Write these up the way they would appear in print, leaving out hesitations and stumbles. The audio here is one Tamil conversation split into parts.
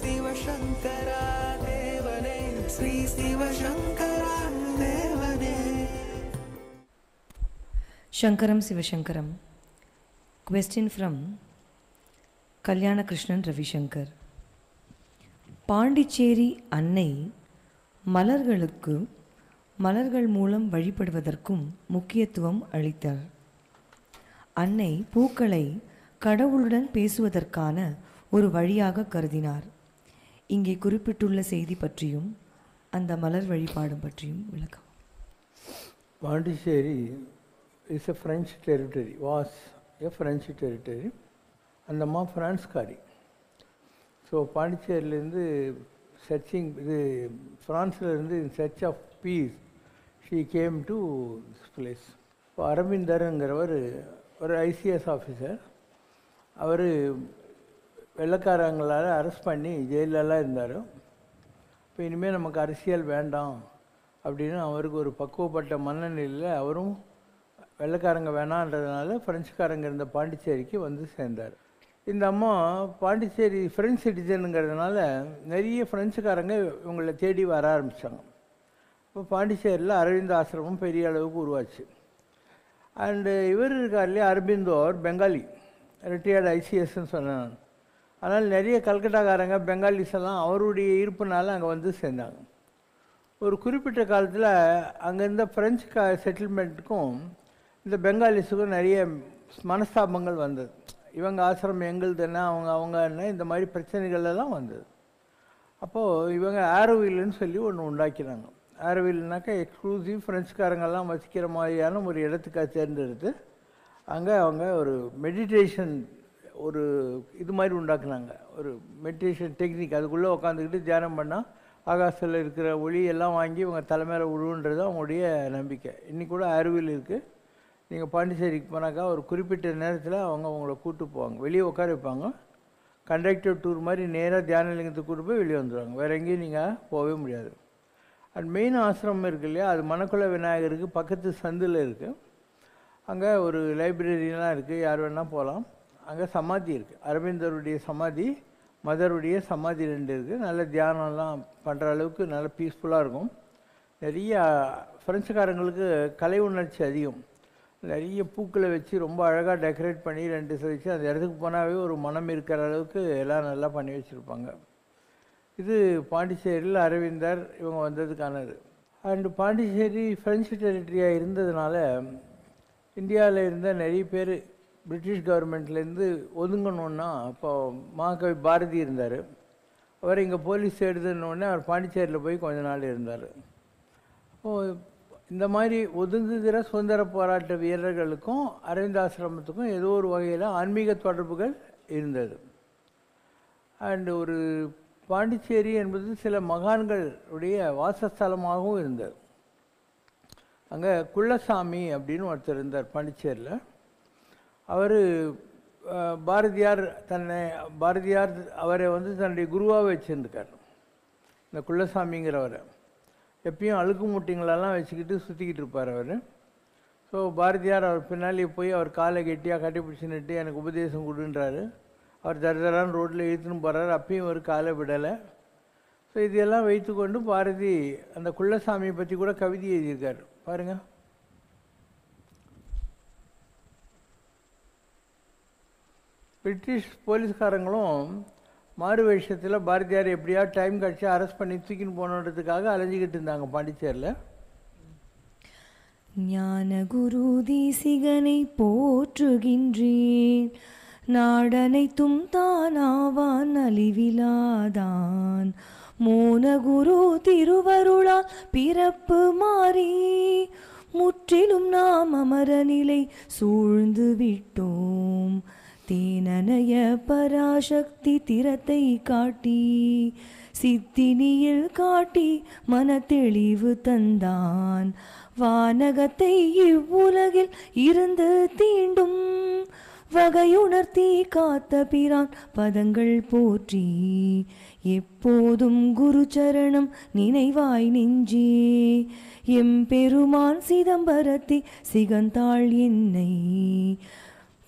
சிவசங்கரா தேவனே ஸ்ரீ சிவசங்கரா தேவனே. Shankaram Sivashankaram. Question from Kalyana Krishnan Ravishankar. Pondicherry அன்னை மலர்களுக்கு மலர்கள் மூலம் வழிபடுவதற்கும் முக்கியத்துவம் அளித்தார். அன்னை பூக்களை கடவுளுடன் பேசுவதற்கான ஒரு வழியாக கருதினார். இங்கே குறிப்பிட்டுள்ள செய்தி பற்றியும் அந்த மலர் வழிபாடு பற்றியும் விளக்கம். Pondicherry is a French territory, was a French territory. அந்த அம்மா ஃப்ரான்ஸ்காரி. ஸோ பாண்டிச்சேரியிலேருந்து சர்ச்சிங் இது ஃப்ரான்ஸ்லேருந்து in church of peace she came to this place. இப்போ அரவிந்தருங்கிறவர் ஒரு ஐசிஎஸ் ஆஃபீஸர். அவர் வெள்ளைக்காரங்களால் அரெஸ்ட் பண்ணி ஜெயிலெல்லாம் இருந்தார். இப்போ இனிமேல் நமக்கு அரசியல் வேண்டாம் அப்படின்னு அவருக்கு ஒரு பக்குவப்பட்ட மனநிலையில் அவரும் வெள்ளைக்காரங்க வேணான்றதுனால ஃப்ரெஞ்சுக்காரங்க இருந்த பாண்டிச்சேரிக்கு வந்து சேர்ந்தார். இந்த அம்மா பாண்டிச்சேரி ஃப்ரெஞ்ச் சிட்டிசனுங்கிறதுனால நிறைய ஃப்ரெஞ்சுக்காரங்க இவங்களை தேடி வர ஆரம்பித்தாங்க. இப்போ பாண்டிச்சேரியில் அரவிந்த் ஆசிரமம் பெரிய அளவுக்கு உருவாச்சு. அண்டு இவர் இருக்கார் இல்லையா அரபிந்தோர் பெங்காலி, ரிட்டையர்டு ஐசிஎஸ்ன்னு சொன்னேன். அதனால் நிறைய கல்கட்டாக்காரங்க பெங்காலிஸ் எல்லாம் அவருடைய ஈர்ப்புனால அங்கே வந்து சேர்ந்தாங்க. ஒரு குறிப்பிட்ட காலத்தில் அங்கே இருந்த ஃப்ரெஞ்சு செட்டில்மெண்ட்டுக்கும் இந்த பெங்காலிஸுக்கும் நிறைய மனஸ்தாபங்கள் வந்தது. இவங்க ஆசிரமம் எங்களுதுன்னா அவங்க என்ன இந்த மாதிரி பிரச்சனைகள் எல்லாம் வந்தது. அப்போது இவங்க ஆரோவில்னு சொல்லி ஒன்று உண்டாக்கினாங்க. ஆரோவில்னாக்கா எக்ஸ்க்ளூசிவ் ஃப்ரெஞ்சுக்காரங்கெல்லாம் வசிக்கிற மாதிரியான ஒரு இடத்துக்காக தேர்ந்தெடுத்து அங்கே அவங்க ஒரு மெடிடேஷன் ஒரு இது மாதிரி உண்டாக்குனாங்க. ஒரு மெடிடேஷன் டெக்னிக், அதுக்குள்ளே உட்காந்துக்கிட்டு தியானம் பண்ணால் ஆகாசத்தில் இருக்கிற ஒளி எல்லாம் வாங்கி இவங்க தலைமையில் விழுன்றது அவங்களுடைய நம்பிக்கை. இன்றைக்கி கூட ஆரோவில் இருக்குது. நீங்கள் பாண்டிச்சேரிக்கு போனாக்கா ஒரு குறிப்பிட்ட நேரத்தில் அவங்க அவங்கள கூப்பிட்டு போவாங்க, வெளியே உட்கார வைப்பாங்க. கண்டக்டர் டூர் மாதிரி நேராக தியான லிங்கத்துக்கு கூட்டு போய் வெளியே வந்துடுவாங்க. வேறு எங்கேயும் நீங்கள் போகவே முடியாது. அண்ட் மெயின் ஆசிரமம் இருக்குது இல்லையா, அது மணக்குள விநாயகருக்கு பக்கத்து சந்தில் இருக்குது. அங்கே ஒரு லைப்ரரிலாம் இருக்குது, யார் வேணால் போகலாம். அங்கே சமாதி இருக்குது, அரவிந்தருடைய சமாதி, மதருடைய சமாதி 2 இருக்குது. நல்ல தியானம்லாம் பண்ணுற அளவுக்கு நல்ல பீஸ்ஃபுல்லாக இருக்கும். நிறைய ஃப்ரெஞ்சுக்காரங்களுக்கு கலை உணர்ச்சி அதிகம். நிறைய பூக்களை வச்சு ரொம்ப அழகாக டெக்கரேட் பண்ணி 2 வச்சு அந்த இடத்துக்கு போனாவே ஒரு மனம் இருக்கிற அளவுக்கு எல்லாம் நல்லா பண்ணி வச்சுருப்பாங்க. இது பாண்டிச்சேரியில் அரவிந்தர் இவங்க வந்ததுக்கானது. அண்டு பாண்டிச்சேரி ஃப்ரெஞ்சு டெரிட்டரியாக இருந்ததுனால இந்தியாவில் இருந்த நிறைய பேர் பிரிட்டிஷ் கவர்மெண்ட்லேருந்து ஒதுங்கணுன்னா, அப்போ மகாகவி பாரதி இருந்தார். அவர் இங்கே போலீஸ் எடுத்துனோடனே அவர் பாண்டிச்சேரியில் போய் கொஞ்ச நாள் இருந்தார். அப்போது இந்த மாதிரி ஒதுங்குகிற சுதந்திர போராட்ட வீரர்களுக்கும் அரவிந்தாசிரமத்துக்கும் ஏதோ ஒரு வகையில் ஆன்மீக தொடர்புகள் இருந்தது. அண்டு ஒரு பாண்டிச்சேரி என்பது சில மகான்களுடைய வாசஸ்தலமாகவும் இருந்தது. அங்கே குள்ளசாமி அப்படின்னு ஒருத்தர் இருந்தார் பாண்டிச்சேரியில். அவர் பாரதியார் அவரை வந்து தன்னுடைய குருவாக வச்சுருந்துக்கார். இந்த குள்ளசாமிங்கிறவரை எப்பயும் அழுக்கு மூட்டைங்களெல்லாம் வச்சுக்கிட்டு சுற்றிக்கிட்டு இருப்பார் அவர். ஸோ பாரதியார் அவர் பின்னாலே போய் அவர் காலை கெட்டியாக கட்டிப்பிடிச்சு நிட்டு எனக்கு உபதேசம் கொடுன்றாரு. அவர் தரதரான ரோட்டில் இழுத்துன்னு போகிறார். அப்பயும் ஒரு காலை விடலை. ஸோ இதெல்லாம் வைத்துக்கொண்டு பாரதி அந்த குள்ளசாமியை பற்றி கூட கவிதை எழுதியிருக்கார் பாருங்கள். பிரிட்டிஷ் போலீஸ்காரங்களும் மாறு வேஷத்தில் பாரதியார் எப்படியா டைம் கழிச்சு அரெஸ்ட் பண்ணி தூக்கின்னு போனதுக்காக அலைஞ்சிக்கிட்டு இருந்தாங்க பாண்டிச்சேரியில். ஞான குரு தேசிகனை போற்றுகின்றேன், நாடனைத்தும் தானாவான் அழிவிலாதான், மோன குரு திருவருளால் பிறப்பு மாறி முற்றிலும் நாம் அமரநிலை சூழ்ந்து விட்டோம், தேனனைய பராசக்தி திறத்தை காட்டி சித்தினியில் காட்டி மனத்தெளிவு தந்தான், வானகத்தை இவ்வுலகில் இருந்து தீண்டும் வகையுணர்த்தி காத்த பிரான் பதங்கள் போற்றி, எப்போதும் குரு சரணம் நினைவாய் நெஞ்சே, எம்பெருமான் சிதம்பரத்தை சிகந்தாள் என்னை,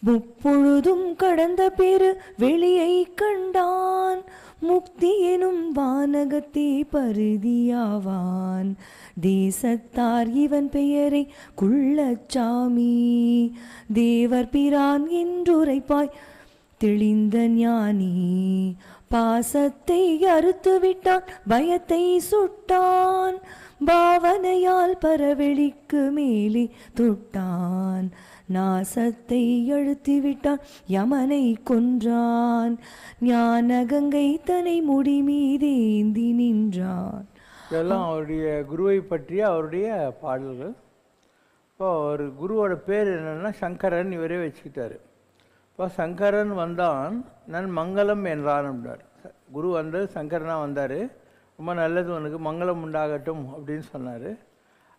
முப்பொழுதும் கடந்த பெரு வெளியை கண்டான், முக்தி எனும் வானகத்தே பரிதியாவான். தேசத்தார் இவன் பெயரை குள்ளச்சாமி, தேவர் பிரான் என்றுரைப்பாய் தெளிந்த ஞானி. பாசத்தை அறுத்து விட்டான், பயத்தை சுட்டான், பாவனையால் பரவெளிக்கு மேலே தொட்டான். நாசத்தை அழுத்தி விட்டான், யமனை கொன்றான், ஞான கங்கை தனை முடி மீதேந்தி நின்றான். இதெல்லாம் அவருடைய குருவை பற்றிய அவருடைய பாடல்கள். இப்போ ஒரு குருவோட பேர் என்னென்னா சங்கரன், இவரே வச்சுக்கிட்டாரு. இப்போ சங்கரன் வந்தான் நான் மங்களம் என்றான் அப்படின்னார். குரு வந்து சங்கரனாக வந்தார், ரொம்ப நல்லது உனக்கு மங்களம் உண்டாகட்டும் அப்படின்னு சொன்னார்.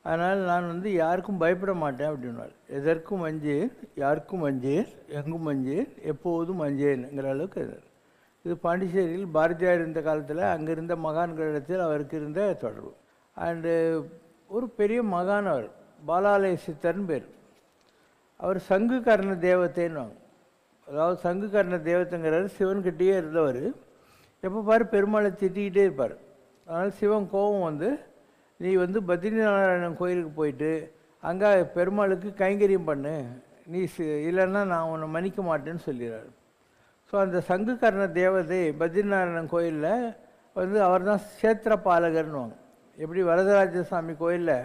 அதனால் நான் வந்து யாருக்கும் பயப்பட மாட்டேன் அப்படின்னார். எதற்கும் அஞ்சேன், யாருக்கும் அஞ்சேன், எங்கும் அஞ்சேன், எப்போதும் அஞ்சேன்ங்கிற அளவுக்கு இருந்தார். இது பாண்டிச்சேரியில் பாரதியார் இருந்த காலத்தில் அங்கே இருந்த மகான்களிடத்தில் அவருக்கு இருந்த தொடர்பு. அண்டு ஒரு பெரிய மகான் அவர், பாலாலய சித்தர்னு பேர். அவர் சங்கு கர்ண தேவத்தைன்னு வாங்க. அதாவது சங்கு கர்ண தேவத்தைங்கிறாரு சிவன்கிட்டயே இருந்தவர். எப்போ பாரு பெருமாளை திட்டிக்கிட்டே இருப்பார். அதனால் சிவன் கோபம் வந்து நீ வந்து பத்ரிநாராயணன் கோயிலுக்கு போயிட்டு அங்கே பெருமாளுக்கு கைங்கரியம் பண்ணு, நீ இல்லைன்னா நான் உன்னை மன்னிக்க மாட்டேன்னு சொல்லிடுறாரு. ஸோ அந்த சங்கு கர்ண தேவதை பத்ரிநாராயணன் கோயிலில் வந்து அவர் தான் சேத்திர பாலகர்னுவாங்க. எப்படி வரதராஜ சாமி கோயிலில்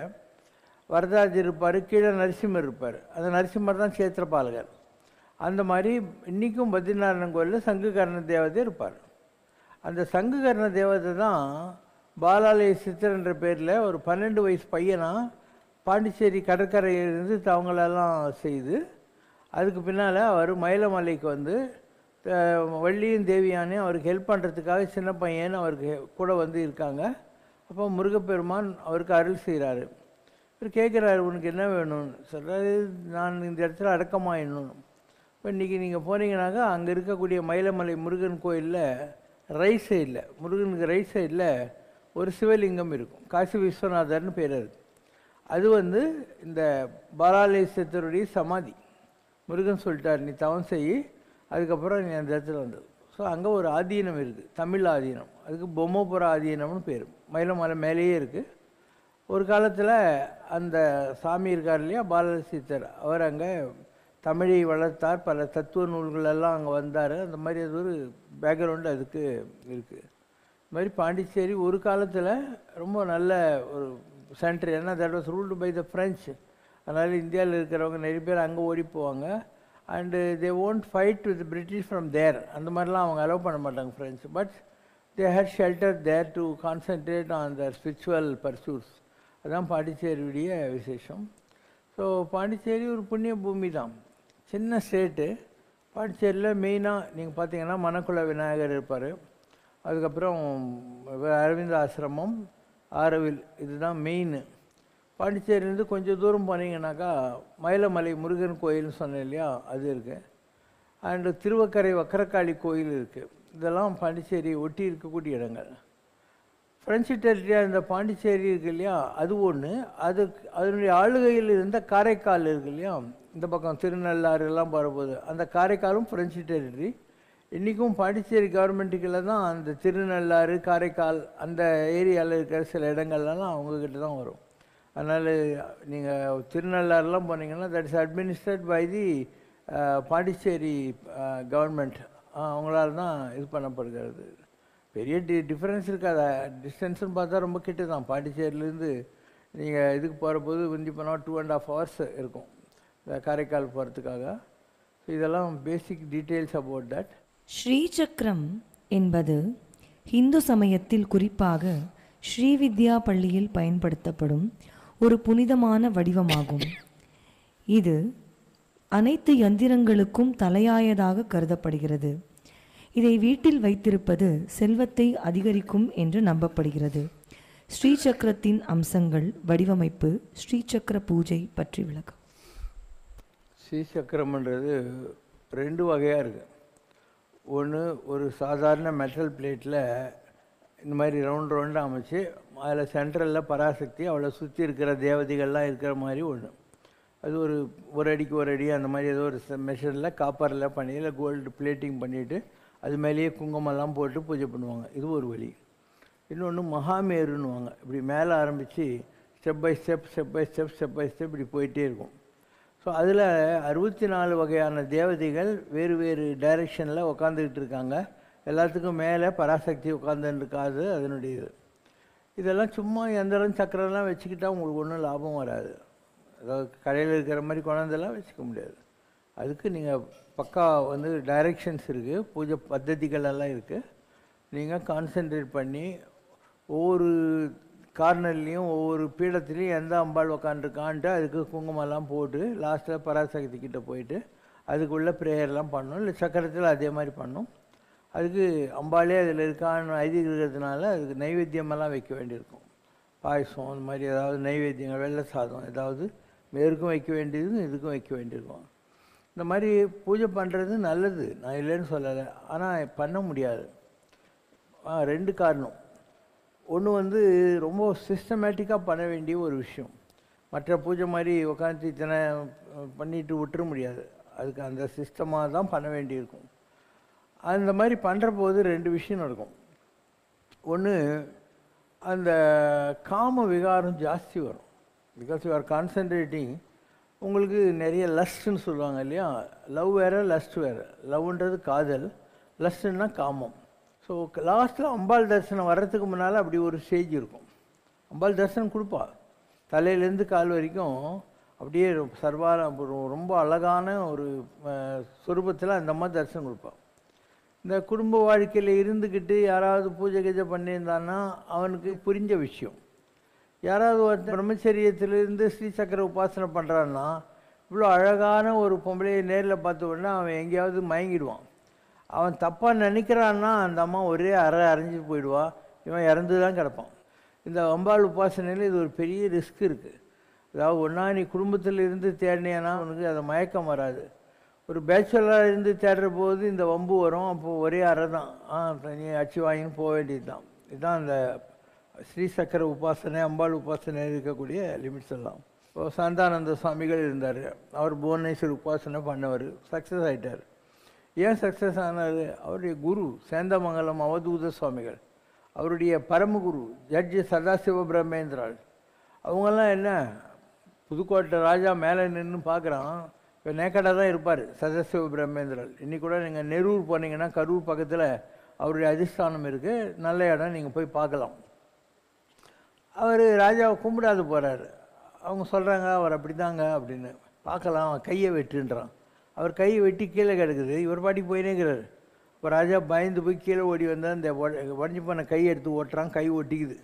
வரதராஜர் இருப்பார், கீழே நரசிம்மர் இருப்பார், அந்த நரசிம்மர் தான் சேத்திர பாலகர். அந்த மாதிரி இன்றைக்கும் பத்ரிநாராயணன் கோயிலில் சங்கு கர்ண தேவதை இருப்பார். அந்த சங்கு கர்ண தேவதை தான் பாலாலய சித்தர் என்ற பேரில் ஒரு 12 வயசு பையனாக பாண்டிச்சேரி கடற்கரையிலிருந்து அவங்களெல்லாம் செய்து அதுக்கு பின்னால் அவர் மயிலமலைக்கு வந்து வள்ளியும் தேவியானையும் அவருக்கு ஹெல்ப் பண்ணுறதுக்காக சின்ன பையன் அவருக்கு கூட வந்து இருக்காங்க. அப்போ முருகப்பெருமான் அவருக்கு அருள் செய்கிறாரு. இவர் கேட்குறாரு உனக்கு என்ன வேணும்னு சொல்கிறாரு. நான் இந்த இடத்துல அடக்கமாயிடணும். இப்போ இன்றைக்கி நீங்கள் போனீங்கன்னாக்கா அங்கே இருக்கக்கூடிய மயிலமலை முருகன் கோயிலில் ரைட் சைடில், முருகனுக்கு ரைட் சைடில் ஒரு சிவலிங்கம் இருக்கும், காசி விஸ்வநாதர்னு பேர். அது வந்து இந்த பாலாலய சித்தருடைய சமாதி. முருகன் சொல்லிட்டார் நீ தவம் செய், அதுக்கப்புறம் நீ அந்த இடத்துல வந்தது. ஸோ அங்கே ஒரு ஆதீனம் இருக்குது, தமிழ் ஆதீனம். அதுக்கு பொம்மபுர ஆதீனம்னு பேர், மயிலமலை மேலேயே இருக்குது. ஒரு காலத்தில் அந்த சாமி இருக்கார் இல்லையா பாலாலய சித்தர், அவர் அங்கே தமிழை வளர்த்தார், பல தத்துவ நூல்களெல்லாம் அங்கே வந்தார். அந்த மாதிரி அது ஒரு பேக்ரவுண்டு அதுக்கு இருக்குது. இது மாதிரி பாண்டிச்சேரி ஒரு காலத்தில் ரொம்ப நல்ல ஒரு சென்டர். ஏன்னா that was ruled by the French. அதனால் இந்தியாவில் இருக்கிறவங்க நிறைய பேர் அங்கே ஓடி போவாங்க. And they won't fight with British from there. அந்த மாதிரிலாம் அவங்க அலோவ் பண்ண மாட்டாங்க friends. But they had shelter there to concentrate on their spiritual pursuits. அதுதான் பாண்டிச்சேரியுடைய விசேஷம். ஸோ பாண்டிச்சேரி ஒரு புண்ணிய பூமி தான், சின்ன ஸ்டேட்டு. பாண்டிச்சேரியில் மெயினாக நீங்கள் பார்த்தீங்கன்னா மணக்குள விநாயகர் இருப்பார், அதுக்கப்புறம் அரவிந்த ஆசிரமம், ஆரவில், இதுதான் மெயின். பாண்டிச்சேரியிலேருந்து கொஞ்சம் தூரம் போனீங்கன்னாக்கா மயிலமலை முருகன் கோயில்னு சொன்னேன் இல்லையா, அது இருக்குது. அண்டு திருவக்கரை வக்கரக்காளி கோயில் இருக்குது. இதெல்லாம் பாண்டிச்சேரி ஒட்டி இருக்கக்கூடிய இடங்கள். ஃப்ரெஞ்சு டெரிட்டரியாக இருந்த பாண்டிச்சேரி இருக்குது இல்லையா, அது ஒன்று. அதனுடைய ஆளுகையில் இருந்த காரைக்கால் இருக்குது இல்லையா, இந்த பக்கம் திருநள்ளாறு எல்லாம் போகிறபோது அந்த காரைக்காலும் ஃப்ரெஞ்சு டெரிட்டரி. இன்றைக்கும் பாண்டிச்சேரி கவர்மெண்ட்டுக்குள்ள தான் அந்த திருநள்ளாறு, காரைக்கால் அந்த ஏரியாவில் இருக்கிற சில இடங்கள்லாம் அவங்கக்கிட்ட தான் வரும். அதனால் நீங்கள் திருநள்ளாறுலாம் போனீங்கன்னா that is administrate by the Pondicherry government. அவங்களால தான் இது பண்ணப்படுகிறது. பெரிய டிஃப்ரென்ஸ் இருக்காது. டிஸ்டன்ஸ்னு பார்த்தா ரொம்ப கிட்ட தான். பாண்டிச்சேரியிலேருந்து நீங்கள் இதுக்கு போகிறபோது வந்து போனால் 2.5 hours இருக்கும் காரைக்கால் போகிறதுக்காக. ஸோ இதெல்லாம் பேசிக் டீட்டெயில்ஸ் அபவுட் தட். ஸ்ரீசக்கரம் என்பது இந்து சமயத்தில் குறிப்பாக ஸ்ரீவித்யா பள்ளியில் பயன்படுத்தப்படும் ஒரு புனிதமான வடிவமாகும். இது அனைத்து யந்திரங்களுக்கும் தலையாயதாக கருதப்படுகிறது. இதை வீட்டில் வைத்திருப்பது செல்வத்தை அதிகரிக்கும் என்று நம்பப்படுகிறது. ஸ்ரீசக்கரத்தின் அம்சங்கள், வடிவமைப்பு, ஸ்ரீசக்கர பூஜை பற்றி விளக்கம். ஸ்ரீசக்கரம்ன்றது 2 வகையாக இருக்குது. ஒன்று ஒரு சாதாரண மெட்டல் பிளேட்டில் இந்த மாதிரி ரவுண்டாக அமைச்சு அதில் சென்ட்ரலில் பராசக்தி, அவளை சுற்றி இருக்கிற தேவதைகள்லாம் இருக்கிற மாதிரி ஒன்று. அது ஒரு அடிக்கு ஒரு அடி அந்த மாதிரி ஏதோ ஒரு மெஷரில் காப்பரில் பண்ணி இல்லை கோல்டு பிளேட்டிங் பண்ணிவிட்டு அது மேலேயே குங்குமம்லாம் போட்டு பூஜை பண்ணுவாங்க. இது ஒரு வழி. இன்னொன்று மகாமேருன்னுவாங்க. இப்படி மேலே ஆரம்பித்து step by step step by step step by step இப்படி போயிட்டே இருக்கும். ஸோ அதில் 64 வகையான தேவதைகள் வேறு வேறு டைரெக்ஷனில் உக்காந்துக்கிட்டு இருக்காங்க. எல்லாத்துக்கும் மேலே பராசக்தி உட்காந்துருக்காது அதனுடைய இது. இதெல்லாம் சும்மா எந்திரம் சக்கரெல்லாம் வச்சுக்கிட்டால் உங்களுக்கு ஒன்றும் லாபம் வராது. அதாவது கடையில் இருக்கிற மாதிரி குழந்தெல்லாம் வச்சுக்க முடியாது. அதுக்கு நீங்கள் பக்கா டைரெக்ஷன்ஸ் இருக்குது, பூஜை பద్ధதிகள் எல்லாம் இருக்குது. நீங்கள் கான்சென்ட்ரேட் பண்ணி ஒவ்வொரு கார்னர்லேயும் ஒவ்வொரு பீடத்துலேயும் எந்த அம்பாள் உக்காண்டிருக்கான்ட்டு அதுக்கு குங்குமம்லாம் போட்டு லாஸ்ட்டில் பராசக்தி கிட்டே போயிட்டு அதுக்குள்ளே ப்ரேயர்லாம் பண்ணணும். இல்லை சக்கரத்தில் அதே மாதிரி பண்ணணும். அதுக்கு அம்பாளே அதில் இருக்கான்னு ஐதீகத்தினால அதுக்கு நைவேத்தியமெல்லாம் வைக்க வேண்டியிருக்கும். பாயசம் அந்த மாதிரி ஏதாவது நைவேத்தியங்கள், வெள்ளை சாதம் ஏதாவது மேற்கும் வைக்க வேண்டியது, இதுக்கும் வைக்க வேண்டியிருக்கும். இந்த மாதிரி பூஜை பண்ணுறது நல்லது, நான் இல்லைன்னு சொல்லலை. ஆனால் பண்ண முடியாது. 2 காரணம். ஒன்று ரொம்ப சிஸ்டமேட்டிக்காக பண்ண வேண்டிய ஒரு விஷயம். மற்ற பூஜை மாதிரி உட்காந்து இத்தனை பண்ணிட்டு விட்டுற முடியாது. அதுக்கு அந்த சிஸ்டமாக தான் பண்ண வேண்டியிருக்கும். அந்த மாதிரி பண்ணுற போது 2 விஷயம் நடக்கும். ஒன்று, அந்த காம விகாரம் ஜாஸ்தி வரும். Because you are concentrating. உங்களுக்கு நிறைய லஸ்ட்ன்னு சொல்லுவாங்க இல்லையா? லவ் வேறு, லஸ்ட் வேறு. லவ்ன்றது காதல், லஸ்ட்னா காமம். ஸோ லாஸ்ட்டில் அம்பாள் தரிசனம் வர்றதுக்கு முன்னால் அப்படி ஒரு ஸ்டேஜ் இருக்கும். அம்பாள் தரிசனம் கொடுப்பா, தலையிலேருந்து கால் வரைக்கும் அப்படியே ரொம்ப அழகான ஒரு சொரூபத்தில் அந்த அம்மா தரிசனம் கொடுப்பாள். இந்த குடும்ப வாழ்க்கையில் இருந்துக்கிட்டு யாராவது பூஜை கீஜை பண்ணியிருந்தான்னா அவனுக்கு புரிஞ்ச விஷயம். யாராவது ஒருத்தர் பிரம்மச்சரியத்திலிருந்து ஸ்ரீசக்கர உபாசனை பண்ணுறான்னா இவ்வளோ அழகான ஒரு பொம்பளையை நேரில் பார்த்த உடனே அவன் எங்கேயாவது மயங்கிடுவான். அவன் தப்பாக நினைக்கிறான்னா அந்த அம்மா ஒரே அரைஞ்சு போயிடுவா, இவன் இறந்து தான் கிடப்பான். இந்த அம்பாள் உபாசனையில் இது ஒரு பெரிய ரிஸ்க் இருக்குது. அதாவது ஒன்றா நீ குடும்பத்தில் இருந்து தேடினேன்னா உனக்கு அதை மயக்கம் வராது. ஒரு பேச்சுலராக இருந்து தேடுற போது இந்த வம்பு வரும். அப்போது ஒரே அறை தான், நீ அச்சு வாங்கின்னு போக வேண்டியது தான். இதுதான் அந்த ஸ்ரீசக்கர உபாசனை, அம்பாள் உபாசனை இருக்கக்கூடிய லிமிட்ஸ் எல்லாம். இப்போ சாந்தானந்த சுவாமிகள் இருந்தார். அவர் புவனேஸ்வர் உபாசனை பண்ணவர், சக்ஸஸ் ஆகிட்டார். ஏன் சக்ஸஸ் ஆனார்? அவருடைய குரு சேந்தமங்கலம் அவதூத சுவாமிகள், அவருடைய பரமகுரு ஜட்ஜி சதாசிவ பிரம்மேந்திராள், அவங்கெல்லாம் என்ன புதுக்கோட்டை ராஜா மேலே நின்று பார்க்குறான். இப்போ நேக்கடாக தான் இருப்பார் சதாசிவ பிரம்மேந்திராள். இன்றைக்கி கூட நீங்கள் நெரூர் போனீங்கன்னா கரூர் பக்கத்தில் அவருடைய அதிஷ்டானம் இருக்குது, நல்ல இடம், நீங்கள் போய் பார்க்கலாம். அவர் ராஜாவை கும்பிடாது போகிறாரு. அவங்க சொல்கிறாங்க அவர் அப்படி தாங்க அப்படின்னு. பார்க்கலாம், கையை வெட்டுன்றான். அவர் கையை வெட்டி கீழே கிடக்குது, இவர் பாட்டிக்கு போயினேங்கிறார். இப்போ ராஜா பயந்து போய் கீழே ஓடி வந்தால் இந்த உடஞ்சி போன கையை எடுத்து ஓட்டுறான், கை ஒட்டிக்குது.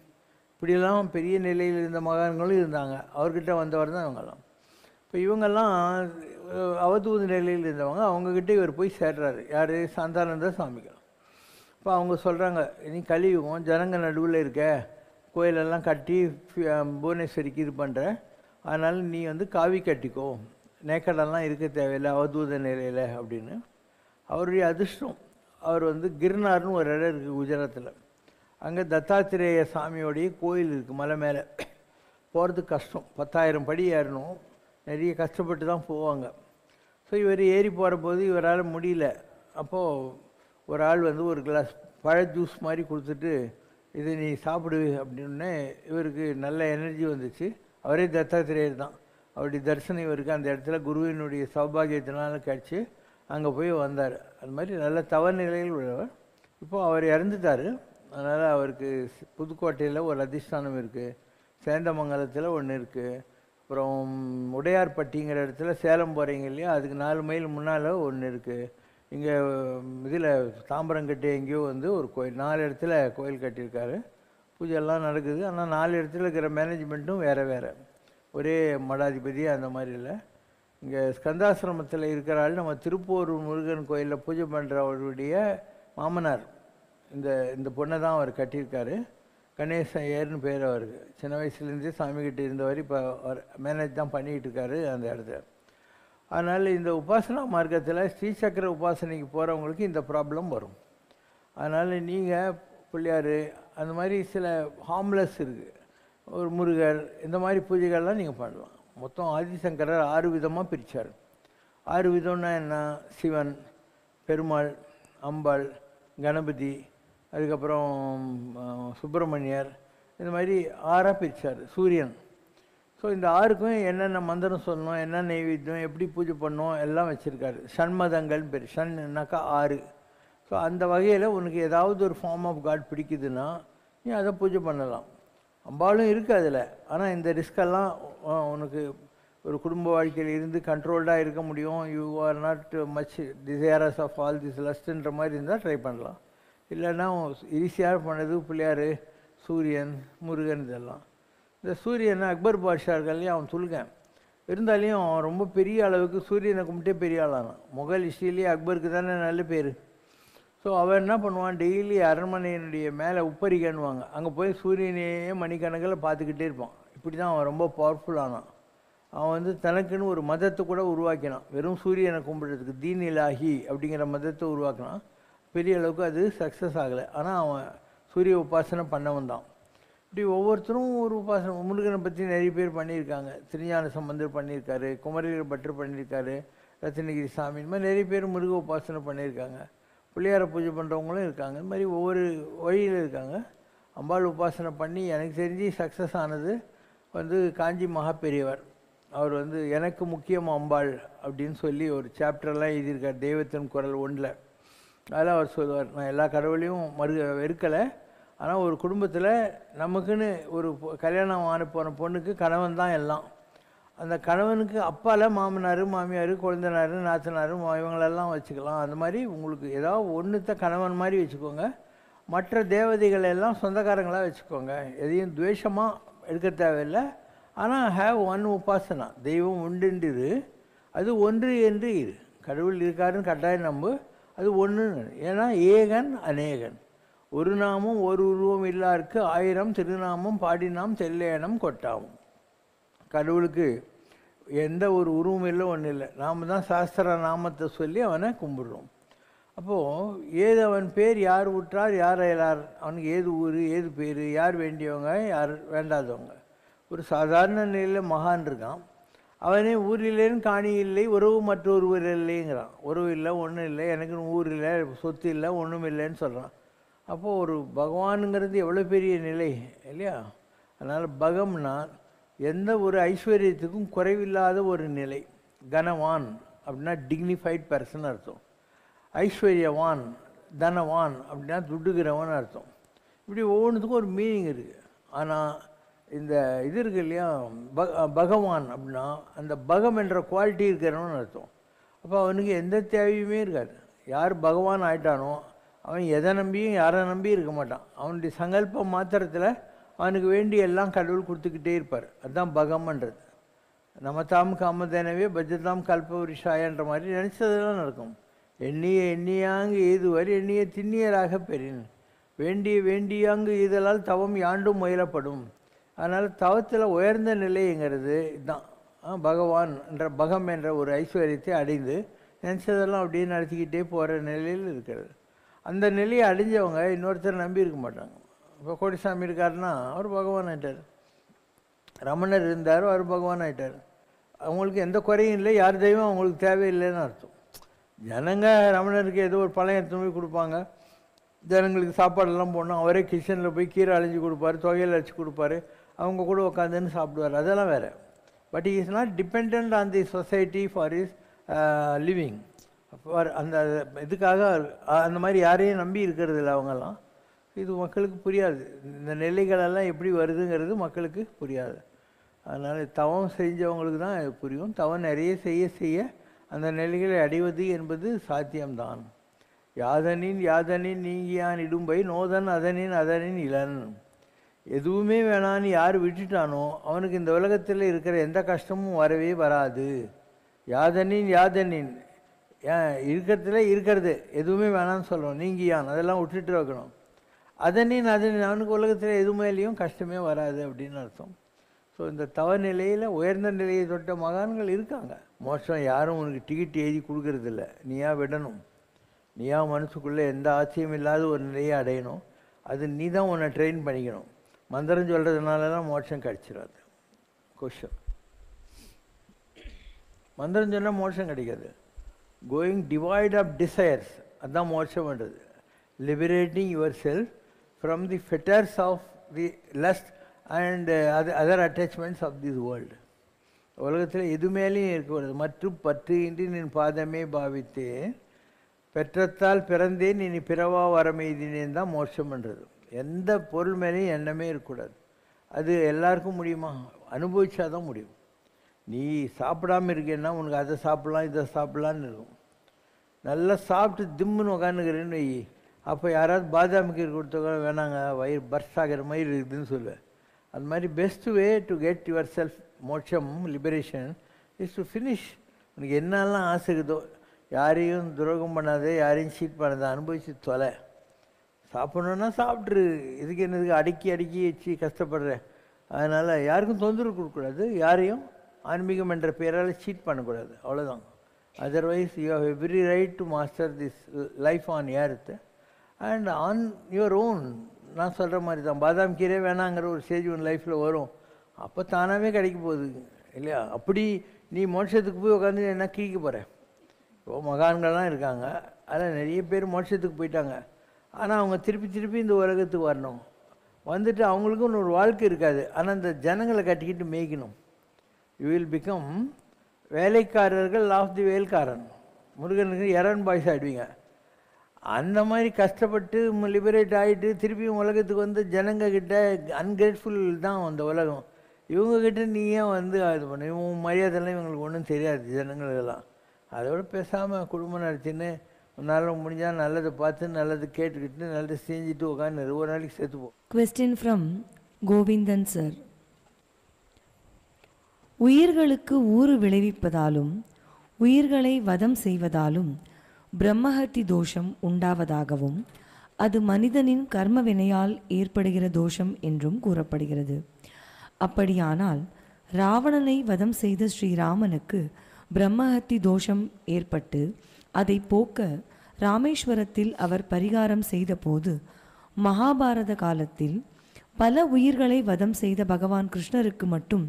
இப்படியெல்லாம் பெரிய நிலையில் இருந்த மகான்களும் இருந்தாங்க. அவர்கிட்ட வந்தவர் தான் இவங்கெல்லாம். இப்போ இவங்கெல்லாம் அவதூத நிலையில் இருந்தவங்க. அவங்கக்கிட்ட இவர் போய் சேர்றாரு. யார்? சாந்தானந்த சுவாமிகள். இப்போ அவங்க சொல்கிறாங்க, நீ கலியுகம், ஜனங்க நடுவில் இருக்க, கோயிலெல்லாம் கட்டி புவனேஸ்வரிக்கு இது பண்ணுற, அதனால் நீ காவி கட்டிக்கோ, நேக்கடெல்லாம் இருக்க தேவையில்லை அவதூத நிலையில் அப்படின்னு. அவருடைய அதிர்ஷ்டம், அவர் கிர்னார்னு ஒரு இடம் இருக்குது குஜராத்தில். அங்கே தத்தாத்திரேய சாமியோடைய கோயில் இருக்குது. மலை மேலே போகிறதுக்கு கஷ்டம், 10,000 படி ஏறணும். நிறைய கஷ்டப்பட்டு தான் போவாங்க. ஸோ இவர் ஏறி போகிற போது இவரால் முடியல. அப்போது ஒரு ஆள் ஒரு கிளாஸ் பழ ஜூஸ் மாதிரி கொடுத்துட்டு, இது நீ சாப்பிடு அப்படின்னு. இவருக்கு நல்ல எனர்ஜி வந்துச்சு. அவரே தத்தாத்திரேயர் தான். அவருடைய தரிசனம் இவருக்கு அந்த இடத்துல குருவினுடைய சௌபாகியத்தினால கிடச்சி அங்கே போய் வந்தார். அது மாதிரி நல்ல தவநிலையில் உள்ளவர். இப்போது அவர் இறந்துட்டார். அதனால் அவருக்கு புதுக்கோட்டையில் ஒரு அதிஷ்டானம் இருக்குது, சேந்தமங்கலத்தில் ஒன்று இருக்குது, அப்புறம் உடையார்பட்டிங்கிற இடத்துல சேலம் போகிறீங்க இல்லையா, அதுக்கு 4 மைல் முன்னால் ஒன்று இருக்குது. இங்கே இதில் தாம்பரங்கட்டை எங்கேயோ ஒரு கோயில், 4 இடத்துல கோயில் கட்டியிருக்காரு. பூஜையெல்லாம் நடக்குது. ஆனால் 4 இடத்துல இருக்கிற மேனேஜ்மெண்ட்டும் வேறு வேறு, ஒரே மடாதிபதி அந்த மாதிரி இல்லை. இங்கே ஸ்கந்தாசிரமத்தில் இருக்கிற ஆள் நம்ம திருப்பூர் முருகன் கோயிலில் பூஜை பண்ணுறவருடைய மாமனார். இந்த பொண்ணை தான் அவர் கட்டியிருக்காரு. கணேசன் ஐயர்னு பேர் அவருக்கு. சின்ன வயசுலேருந்தே சாமிக்கிட்ட இருந்தவர். இப்போ அவர் மேனேஜ் தான் பண்ணிக்கிட்டு இருக்காரு அந்த இடத்துல. அதனால் இந்த உபாசனா மார்க்கத்தில் ஸ்ரீசக்கர உபாசனைக்கு போகிறவங்களுக்கு இந்த ப்ராப்ளம் வரும். அதனால் நீங்கள் பிள்ளையார் அந்த மாதிரி சில ஹார்ம்லெஸ் இருக்குது, ஒரு முருகர், இந்த மாதிரி பூஜைகள்லாம் நீங்கள் பண்ணலாம். மொத்தம் ஆதிசங்கரர் 6 விதமாக பிரித்தார். 6 விதம்னா என்ன? சிவன், பெருமாள், அம்பாள், கணபதி, அதுக்கப்புறம் சுப்பிரமணியர், இந்த மாதிரி 6ஆக பிரித்தார். சூரியன். ஸோ இந்த 6க்கும் என்னென்ன மந்திரம் சொல்லணும், என்ன நைவேத்தியம், எப்படி பூஜை பண்ணணும் எல்லாம் வச்சுருக்காரு. ஷண்மதங்கள் பேர். ஷன்னாக்கா 6. ஸோ அந்த வகையில் உனக்கு ஏதாவது ஒரு ஃபார்ம் ஆஃப் காட் பிடிக்குதுன்னா நீ அதை பூஜை பண்ணலாம். அம்பாலும் இருக்குது அதில். ஆனால் இந்த ரிஸ்கெல்லாம் உனக்கு ஒரு குடும்ப வாழ்க்கையில் இருந்து கண்ட்ரோல்டாக இருக்க முடியும், you are not much desirous of all this லஸ்ட்ன்ற மாதிரி இருந்தால் ட்ரை பண்ணலாம். இல்லைன்னா ஈஸியாக பண்ணது பிள்ளையார், சூரியன், முருகன் இதெல்லாம். இந்த சூரியனை அக்பர் பாட்ஷா இருக்காலையும் அவன் சொல்லுகேன். இருந்தாலையும் அவன் ரொம்ப பெரிய அளவுக்கு சூரியனை கும்பிட்டே பெரிய ஆளானான். முகல் ஹிஸ்ட்ரியிலேயே அக்பருக்கு தானே நல்ல பேர். ஸோ அவன் என்ன பண்ணுவான், டெய்லி அரண்மனையினுடைய மேலே உப்பரிக்கணுவாங்க, அங்கே போய் சூரியனையே மணிக்கணக்கில் பார்த்துக்கிட்டே இருப்பான். இப்படி தான் அவன் ரொம்ப பவர்ஃபுல்லானான். அவன் தனக்குன்னு ஒரு மதத்தை கூட உருவாக்கினான். வெறும் சூரியனை கும்பிட்றதுக்கு தீன் இலாஹி அப்படிங்கிற மதத்தை உருவாக்கினான். பெரிய அளவுக்கு அது சக்ஸஸ் ஆகலை. ஆனால் அவன் சூரிய உபாசனை பண்ணவன் தான். இப்படி ஒவ்வொருத்தரும் ஒரு உபாசனை. முருகனை பற்றி நிறைய பேர் பண்ணியிருக்காங்க. திருஞான சம்பந்தர் பண்ணியிருக்காரு, குமரேசர் பட்டர் பண்ணியிருக்காரு, ரத்னகிரி சாமி, இந்த மாதிரி நிறைய பேர் முருக உபாசனை பண்ணியிருக்காங்க. பிள்ளையாரை பூஜை பண்ணுறவங்களும் இருக்காங்க. இந்த மாதிரி ஒவ்வொரு வழியில் இருக்காங்க. அம்பாள் உபாசனை பண்ணி எனக்கு தெரிஞ்சு சக்ஸஸ் ஆனது காஞ்சி மகா பெரியவர். அவர் எனக்கு முக்கியம் அம்பாள் அப்படின்னு சொல்லி ஒரு சாப்டர்லாம் எழுதியிருக்கார் தெய்வத்தின் குரல் 1. அதில் அவர் சொல்லுவார், நான் எல்லா கடவுளையும் வெறுக்கலை, ஆனால் ஒரு குடும்பத்தில் நமக்குன்னு ஒரு கல்யாணம் ஆன போன பொண்ணுக்கு கணவன் தான் எல்லாம். அந்த கணவனுக்கு அப்பால் மாமனார், மாமியார், குழந்தனார், நாத்தனார் இவங்களெல்லாம் வச்சுக்கலாம். அந்த மாதிரி உங்களுக்கு ஏதாவது ஒன்றுத்த கணவன் மாதிரி வச்சுக்கோங்க. மற்ற தேவதைகள் எல்லாம் சொந்தக்காரங்களாக வச்சுக்கோங்க. எதையும் துவேஷமாக எடுக்க தேவையில்லை. ஆனால் ஹேவ் ஒன் உபாசனா. தெய்வம் உண்டு இரு, அது ஒன்று என்று இரு. கடவுள் இருக்காருன்னு கட்டாயம் நம்பு, அது ஒன்று. ஏன்னா ஏகன் அநேகன், ஒரு நாமம் ஒரு உருவம் இல்லாருக்கு 1000 திருநாமம் பாடினாம் தெல்லேனம் கொட்டாமும். கடவுளுக்கு எந்த ஒரு உருவம் இல்லை, ஒன்றும் இல்லை. நாம் தான் சாஸ்திர நாமத்தை சொல்லி அவனை கும்பிடுறோம். அப்போது அவன் பேர் யார் விட்டார், யார் அயலார், அவனுக்கு ஏது ஊர், ஏது பேர், யார் வேண்டியவங்க, யார் வேண்டாதவங்க. ஒரு சாதாரண நிலையில் மகான் இருக்கான், அவனே ஊரில்லைன்னு காணி இல்லை, உறவு மற்றொருவர் இல்லைங்கிறான். உறவு இல்லை, ஒன்றும் இல்லை, எனக்குன்னு ஊர் இல்லை, சொத்து இல்லை, ஒன்றும் இல்லைன்னு சொல்கிறான். அப்போது ஒரு பகவானுங்கிறது எவ்வளோ பெரிய நிலை இல்லையா? அதனால் பகம்னா எந்த ஒரு ஐஸ்வர்யத்துக்கும் குறைவில்லாத ஒரு நிலை. கனவான் அப்படின்னா டிக்னிஃபைட் பர்சன் அர்த்தம். ஐஸ்வர்யவான், தனவான் அப்படின்னா துட்டுகிறவன் அர்த்தம். இப்படி ஒவ்வொன்றுத்துக்கும் ஒரு மீனிங் இருக்குது. ஆனால் இந்த இது இருக்கு இல்லையா, பகவான் அப்படின்னா அந்த பகம் என்ற குவாலிட்டி இருக்கிறவன் அர்த்தம். அப்போ அவனுக்கு எந்த தேவையுமே இருக்காது. யார் பகவான் ஆயிட்டானோ அவன் எதை நம்பியும் யாரை நம்பியும் இருக்க மாட்டான். அவனுடைய சங்கல்ப மாத்திரத்தில் அவனுக்கு வேண்டி எல்லாம் கடவுள் கொடுத்துக்கிட்டே இருப்பார். அதுதான் பகம்ன்றது. நம்ம தாம் காமதேனவே பஜ்ஜதாம் கல்பவரிஷாயன்ற மாதிரி நினச்சதெல்லாம் நடக்கும். எண்ணியாங்கு ஏதுவர் எண்ணிய திண்ணியராக பெறின், வேண்டியாங்கு இதழால் தவம் யாண்டும் முயலப்படும். அதனால் தவத்தில் உயர்ந்த நிலைங்கிறது இதுதான். பகவான் என்ற பகம் என்ற ஒரு ஐஸ்வர்யத்தை அடைந்து நினச்சதெல்லாம் அப்படியே நடத்திக்கிட்டே போகிற நிலையில் இருக்கிறது. அந்த நிலையை அடைஞ்சவங்க இன்னொருத்தர் நம்பி இருக்க மாட்டாங்க. இப்போ கோடிசாமி இருக்காருன்னா அவர் பகவான் ஆகிட்டார். ரமணர் இருந்தார், அவர் பகவான் ஆகிட்டார். அவங்களுக்கு எந்த குறையும் இல்லை, யார் தெய்வம் அவங்களுக்கு தேவையில்லைன்னு அர்த்தம். ஜனங்க ரமணருக்கு ஏதோ ஒரு பழம் எடுத்து போய் கொடுப்பாங்க, ஜனங்களுக்கு சாப்பாடெல்லாம் போடணும், அவரே கிச்சனில் போய் கீரை அழிஞ்சு கொடுப்பாரு, தொகையில் அரைச்சி கொடுப்பாரு, அவங்க கூட உட்காந்துன்னு சாப்பிடுவார், அதெல்லாம் வேறு. But is not depend on the society for is living. For அந்த இதுக்காக அந்த மாதிரி யாரையும் நம்பி இருக்கிறது இல்லை அவங்கெல்லாம். இது மக்களுக்கு புரியாது. இந்த நிலைகளெல்லாம் எப்படி வருதுங்கிறது மக்களுக்கு புரியாது. அதனால் தவம் செஞ்சவங்களுக்கு தான் அது புரியும். தவம் நிறைய செய்ய அந்த நிலைகளை அடைவது என்பது சாத்தியம்தான். யாதனின் நீங்கியான் இடும்பை நோதன் அதனின் இளன். எதுவுமே வேணான்னு யார் விட்டுட்டானோ அவனுக்கு இந்த உலகத்தில் இருக்கிற எந்த கஷ்டமும் வரவே வராது. யாதனின் இருக்கிறது எதுவுமே வேணான்னு சொல்லணும். நீங்கியான் அதெல்லாம் விட்டுட்டு வைக்கணும். அதனின் அவனுக்கு உலகத்தில் எது மேலேயும் கஷ்டமே வராது அப்படின்னு அர்த்தம். ஸோ இந்த தவ நிலையில் உயர்ந்த நிலையை தொட்ட மகான்கள் இருக்காங்க. மோட்சம் யாரும் உனக்கு டிக்கெட் எழுதி கொடுக்கறதில்ல, நீயா விடணும். நீயா மனசுக்குள்ளே எந்த ஆசையும் இல்லாத ஒரு நிலையை அடையணும். அது நீ தான் உன்னை ட்ரெயின் பண்ணிக்கணும். மந்திரம் சொல்கிறதுனால தான் மோட்சம் கிடச்சிடாது. கொஷன். மந்திரம் சொன்னால் மோட்சம் கிடைக்காது. கோயிங் டிவைட் ஆஃப் டிசையர்ஸ், அதுதான் மோட்சம் பண்ணுறது. Liberating yourself from the fetters of the lust and other attachments of this world. உலகத்தில் எது மேலேயும் இருக்கக்கூடாது. மற்றும் பற்று இன்றி நின் பாதமே பாவித்தே பெற்றத்தால் பிறந்தேன் இனி பிறவா வரமெய்தினேன் தான் மோட்சம் பண்ணுறது. எந்த பொருள் மேலேயும் எண்ணமே இருக்கக்கூடாது. அது எல்லாருக்கும் முடியுமா? அனுபவிச்சா தான் முடியும். நீ சாப்பிடாமல் இருக்கேன்னா உனக்கு அதை சாப்பிட்லாம் இதை சாப்பிட்லான்னு இருக்கும். நல்லா சாப்பிட்டு திம்முன்னு உக்காந்துக்கிறேன்னு வை, அப்போ யாராவது பாதாம் கீரை கொடுத்தவங்க வேணாங்க வயிறு பர்ஸ்ட் ஆகிற மாதிரி இருக்குதுன்னு சொல்லுவேன். அது மாதிரி best way to get your self மோட்சம் லிபரேஷன் இஸ் டு ஃபினிஷ். உனக்கு என்னெல்லாம் ஆசை இருக்குதோ, யாரையும் துரோகம் பண்ணாதே, யாரையும் சீட் பண்ணாத, அனுபவிச்சு தொலை. சாப்பிட்ணுன்னா சாப்பிட்ரு, இதுக்கு என்னதுக்கு அடக்கி வச்சு கஷ்டப்படுறேன். அதனால் யாருக்கும் தொந்தரவு கொடுக்கக்கூடாது, யாரையும் ஆன்மீகம் என்ற பெயரால் சீட் பண்ணக்கூடாது, அவ்வளோதான். Otherwise you have every right to master this life on earth and on your own. நான் சொல்கிற மாதிரி தான், பாதாம் கீரை வேணாங்கிற ஒரு ஸ்டேஜ் ஒன் லைஃப்பில் வரும், அப்போ தானாகவே கிடைக்க போகுது இல்லையா? அப்படி நீ மோட்சத்துக்கு போய் உட்காந்து என்ன கிழிக்க போகிற? இப்போ மகான்கள்லாம் இருக்காங்க, அதில் நிறைய பேர் மோட்சத்துக்கு போயிட்டாங்க. ஆனால் அவங்க திருப்பி இந்த உலகத்துக்கு வரணும். வந்துட்டு அவங்களுக்கும் ஒரு வாழ்க்கை இருக்காது. ஆனால் அந்த ஜனங்களை கட்டிக்கிட்டு மேய்க்கணும். யூ வில் பிகம் வேலைக்காரர்கள் ஆஃப் தி வேல்காரன். முருகனுக்கு எரன் பாய்ஸ் ஆகிடுவீங்க. அந்த மாதிரி கஷ்டப்பட்டு லிபரேட் ஆகிட்டு திருப்பியும் உலகத்துக்கு வந்து ஜனங்கக்கிட்ட அன்கிரேட்ஃபுல் தான் அந்த உலகம். இவங்கக்கிட்ட நீ ஏன் வந்து இது பண்ண, இவங்க மரியாதைலாம் இவங்களுக்கு ஒன்றும் தெரியாது ஜனங்களுக்கெல்லாம். அதோடு பேசாமல் குடும்பம் நடத்தின்னு உன்னால் முடிஞ்சால் நல்லதை பார்த்து நல்லது கேட்டுக்கிட்டு நல்லது செஞ்சுட்டு உட்காந்து ஒரு நாளைக்கு சேர்த்துப்போம். Question from Govindan sir. உயிர்களுக்கு ஊறு விளைவிப்பதாலும் உயிர்களை வதம் செய்வதாலும் பிரம்மஹத்தி தோஷம் உண்டாவதாகவும் அது மனிதனின் கர்ம வினையால் ஏற்படுகிற தோஷம் என்றும் கூறப்படுகிறது. அப்படியானால் ராவணனை வதம் செய்த ஸ்ரீராமனுக்கு பிரம்மஹத்தி தோஷம் ஏற்பட்டு அதை போக்க ராமேஸ்வரத்தில் அவர் பரிகாரம் செய்தபோது மகாபாரத காலத்தில் பல உயிர்களை வதம் செய்த பகவான் கிருஷ்ணருக்கு மட்டும்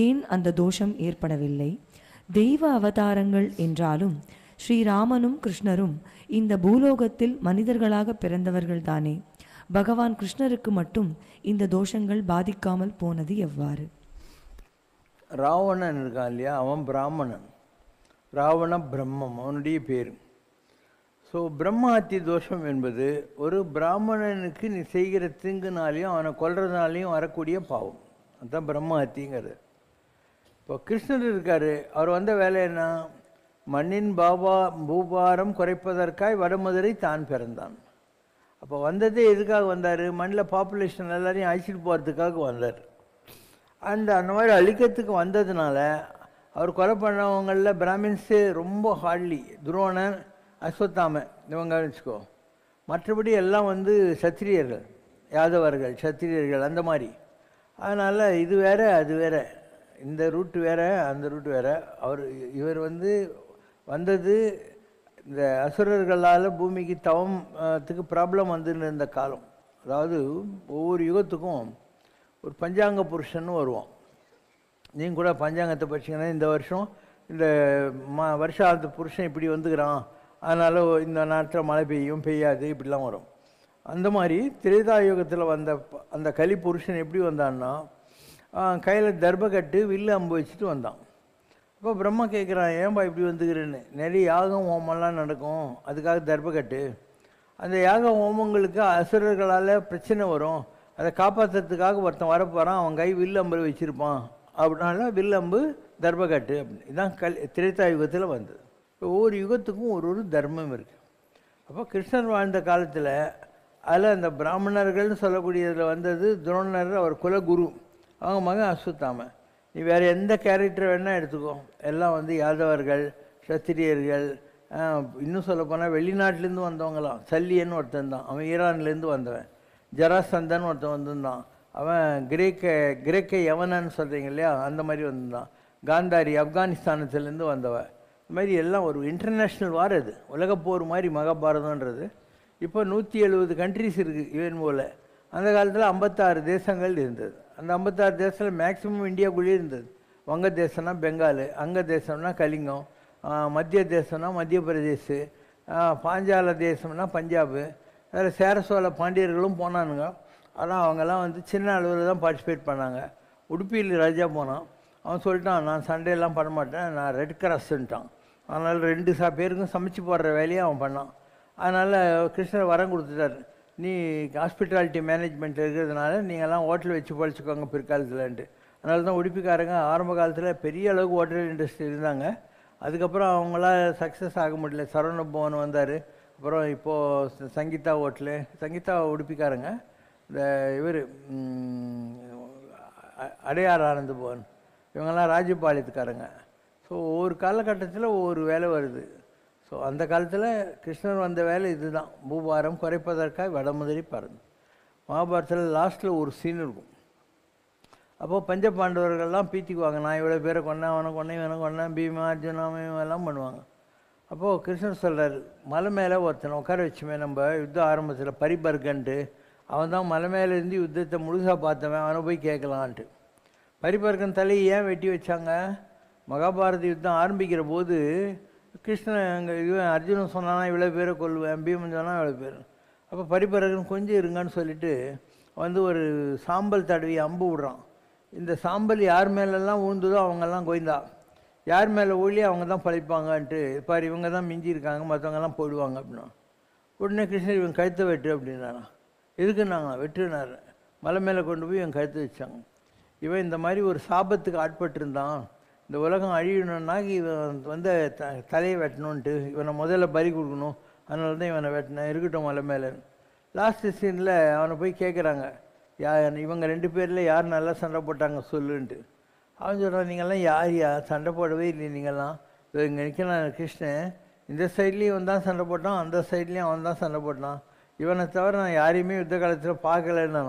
ஏன் அந்த தோஷம் ஏற்படவில்லை? தெய்வ அவதாரங்கள் என்றாலும் ஸ்ரீராமனும் கிருஷ்ணரும் இந்த பூலோகத்தில் மனிதர்களாக பிறந்தவர்கள்தானே. பகவான் கிருஷ்ணருக்கு மட்டும் இந்த தோஷங்கள் பாதிக்காமல் போனது எவ்வாறு? ராவணன் இருக்கான் இல்லையா, அவன் பிராமணன். ராவண பிரம்மம் அவனுடைய பேர். ஸோ பிரம்மஹத்தி தோஷம் என்பது ஒரு பிராமணனுக்கு நீ செய்கிற தீங்குனாலையும் அவனை கொல்றதுனாலையும் வரக்கூடிய பாவம். அதுதான் பிரம்மஹத்திங்கிறது. இப்போ கிருஷ்ணர் இருக்கார், அவர் வந்த வேலை என்ன? மண்ணின் பூபாரம் குறைப்பதற்காய் வடமதுரை தான் பிறந்தான். அப்போ வந்ததே எதுக்காக வந்தார்? மண்ணில் பாப்புலேஷன் எல்லாரையும் அழிச்சிட்டு போகிறதுக்காக வந்தார். அந்த மாதிரி அழிக்கிறதுக்கு வந்ததுனால அவர் கொலை பண்ணவங்களில் பிராமின்ஸு ரொம்ப ஹார்ட்லி, துரோணன், அஸ்வத்தாமன் இவங்க வச்சுக்கோ. மற்றபடி எல்லாம் வந்து சத்திரியர்கள், யாதவர்கள், சத்திரியர்கள் அந்த மாதிரி. அதனால் இது வேற அது வேற, இந்த ரூட்டு வேற அந்த ரூட்டு வேற. இவர் வந்தது இந்த அசுரர்களால் பூமிக்கு தவத்துக்கு ப்ராப்ளம் வந்துன்னு இருந்த காலம். அதாவது ஒவ்வொரு யுகத்துக்கும் ஒரு பஞ்சாங்க புருஷன்னு வருவான். நீங்கள் கூட பஞ்சாங்கத்தை படிச்சிங்கன்னா இந்த வருஷம் இந்த வருஷாந்த புருஷன் இப்படி வந்துக்கிறான், அதனால் இந்த நேரத்தில் மழை பெய்யும் பெய்யாது இப்படிலாம் வரும். அந்த மாதிரி திரேதாயுகத்தில் வந்த அந்த கலி புருஷன் எப்படி வந்தான்னா கையில் தர்பக்கட்டு வில்லு அம்பு வச்சுட்டு வந்தான். இப்போ பிரம்மா கேட்குறான், ஏன்பா இப்படி வந்துக்கிறேன்னு. நிறைய யாகம் ஹோமம்லாம் நடக்கும், அதுக்காக தர்பக்கட்டு. அந்த யாக ஹோமங்களுக்கு அசுரர்களால் பிரச்சனை வரும், அதை காப்பாற்றுறதுக்காக ஒருத்தன் வரப்போகிறான், அவன் கை வில்லு அம்பு வச்சுருப்பான், அப்படின்னால வில்லம்பு தர்பக்கட்டு அப்படின்னு. இதுதான் திரேதாயுகத்தில் வந்தது. ஒவ்வொரு யுகத்துக்கும் ஒரு தர்மம் இருக்குது. அப்போ கிருஷ்ணர் வாழ்ந்த காலத்தில் அதில் அந்த பிராமணர்கள்னு சொல்லக்கூடியதில் வந்தது துரோணர், அவர் குலகுரு, அவங்க மகன் அஸ்வத்தாமன். நீ வேறு எந்த கேரக்டர் வேணால் எடுத்துக்கோ, எல்லாம் யாதவர்கள், சத்திரியர்கள். இன்னும் சொல்லப்போனால் வெளிநாட்டிலேருந்து வந்தவங்களாம். சல்லியன்னு ஒருத்தன் தான், அவன் ஈரான்லேருந்து வந்தவன். ஜராசந்தன் ஒருத்தன் வந்திருந்தான், அவன் கிரேக்க யவனன்னு சொல்கிறீங்க இல்லையா, அந்த மாதிரி வந்திருந்தான். காந்தாரி ஆப்கானிஸ்தானத்துலேருந்து வந்தவன். இந்த மாதிரி எல்லாம் ஒரு இன்டர்நேஷ்னல் வார். அது உலகப்போர் மாதிரி மகாபாரதன்றது. இப்போ 170 கண்ட்ரிஸ் இருக்குது யுஎன் போல். அந்த காலத்தில் 56 தேசங்கள் இருந்தது. அந்த 56 தேசத்தில் மேக்ஸிமம் இந்தியாவுக்குள்ளேயே இருந்தது. வங்க தேசம்னா பெங்கால், அங்க தேசம்னா கலிங்கம், மத்திய தேசம்னா மத்திய பிரதேஷ், பாஞ்சால தேசம்னா பஞ்சாபு. அதில் சேர சோழ பாண்டியர்களும் போனானுங்க. ஆனால் அவங்கெல்லாம் வந்து சின்ன அளவில் தான் பார்ட்டிசிபேட் பண்ணாங்க. உடுப்பியில் ராஜா போனான். அவன் சொல்லிட்டான், நான் சண்டையெல்லாம் பண்ண மாட்டேன், நான் ரெட் கிராஸ்ன்ட்டான். அதனால் 2 பேருக்கும் சமைச்சு போடுற வேலையை அவன் பண்ணான். அதனால் கிருஷ்ணர் வரம் கொடுத்துட்டார், நீ ஹாஸ்பிட்டாலிட்டி மேனேஜ்மெண்ட் இருக்கிறதுனால நீங்கள்லாம் ஹோட்டல் வச்சு பழிச்சுக்கோங்க பிற்காலத்தில்ன்ட்டு. அதனால தான் உடுப்பிக்காரங்க ஆரம்ப காலத்தில் பெரிய அளவுக்கு ஹோட்டல் இண்டஸ்ட்ரி இருந்தாங்க. அதுக்கப்புறம் அவங்களாம் சக்ஸஸ் ஆக முடியல. சரவண பவன் வந்தார், அப்புறம் இப்போது சங்கீதா ஹோட்டலு, சங்கீதா உடுப்பிக்காரங்க. இந்த இவர் அடையார் ஆனந்த பவன், இவங்கெல்லாம் ராஜபாளையத்துக்காரங்க. ஸோ ஒவ்வொரு காலகட்டத்தில் ஒவ்வொரு வேலை வருது. ஸோ அந்த காலத்தில் கிருஷ்ணர் வந்த வேலை இதுதான், பூபாரம் குறைப்பதற்காக வடமுதிரி பறந்து. மகாபாரதத்தில் லாஸ்ட்டில் ஒரு சீன் இருக்கும். அப்போது பஞ்ச பாண்டவர்கள்லாம் பீத்திக்குவாங்க, நான் இவ்வளோ பேரை கொண்டேன், அவனை கொண்டேன், இவனை கொண்டேன், பீமா அர்ஜுனாமையும் எல்லாம் பண்ணுவாங்க. அப்போது கிருஷ்ணர் சொல்கிறார், மலை மேலே ஒருத்தனை உட்கார வச்சுமே நம்ம யுத்தம் ஆரம்பத்தில், பரிபர்கன்ட்டு, அவன் தான் மலை மேலேருந்து யுத்தத்தை முழுசாக பார்த்தவன், அவனை போய் கேட்கலான்ட்டு. பரிபர்கன் தலையை ஏன் வெட்டி வச்சாங்க? மகாபாரத யுத்தம் ஆரம்பிக்கிற போது கிருஷ்ணன் அங்கே இவன் அர்ஜுனன் சொன்னானா இவ்வளோ பேரை கொல்லுவேன், பீமன் சொன்னால் இவ்வளோ பேர். அப்போ பரிபர்கன் கொஞ்சம் இருங்கன்னு சொல்லிட்டு வந்து ஒரு சாம்பல் தடவி அம்பு விடுறான். இந்த சாம்பல் யார் மேலெல்லாம் ஊழ்ந்ததோ அவங்கெல்லாம் கோய்ந்தா, யார் மேலே ஊழி அவங்க தான் பழிப்பாங்கன்ட்டு, பாரு இவங்க தான் மிஞ்சி இருக்காங்க, மற்றவங்கெல்லாம் போடுவாங்க அப்படின்னா. உடனே கிருஷ்ணர் இவன் கழுத்தை வெட்டு அப்படின்னானா. எதுக்குன்னாங்க? வெட்டுனார். மலை மேலே கொண்டு போய் இவன் கழுத்து வச்சாங்க. இவன் இந்த மாதிரி ஒரு சாபத்துக்கு ஆட்பட்டிருந்தான், இந்த உலகம் அழியணுன்னா இவன் வந்து தலையை வெட்டணுன்ட்டு, இவனை முதல்ல பறி கொடுக்கணும், அதனால தான் இவனை வெட்டினேன், இருக்கட்டும் மலை மேலே. லாஸ்ட் சீனில் அவனை போய் கேட்குறாங்க, இவங்க 2 பேரில் யார் நல்லா சண்டை போட்டாங்க சொல்லுன்ட்டு. அவன் சொல்கிறான், நீங்கள்லாம் யார் சண்டை போடவே இல்லை, நீங்கள்லாம் இங்கே நிற்கிறான் கிருஷ்ணன், இந்த சைட்லேயும் இவன் தான் சண்டை போட்டான், அந்த சைட்லேயும் அவன் தான் சண்டை போட்டான், இவனை தவிர நான் யாரையுமே யுத்த காலத்தில் பார்க்கலன்னு.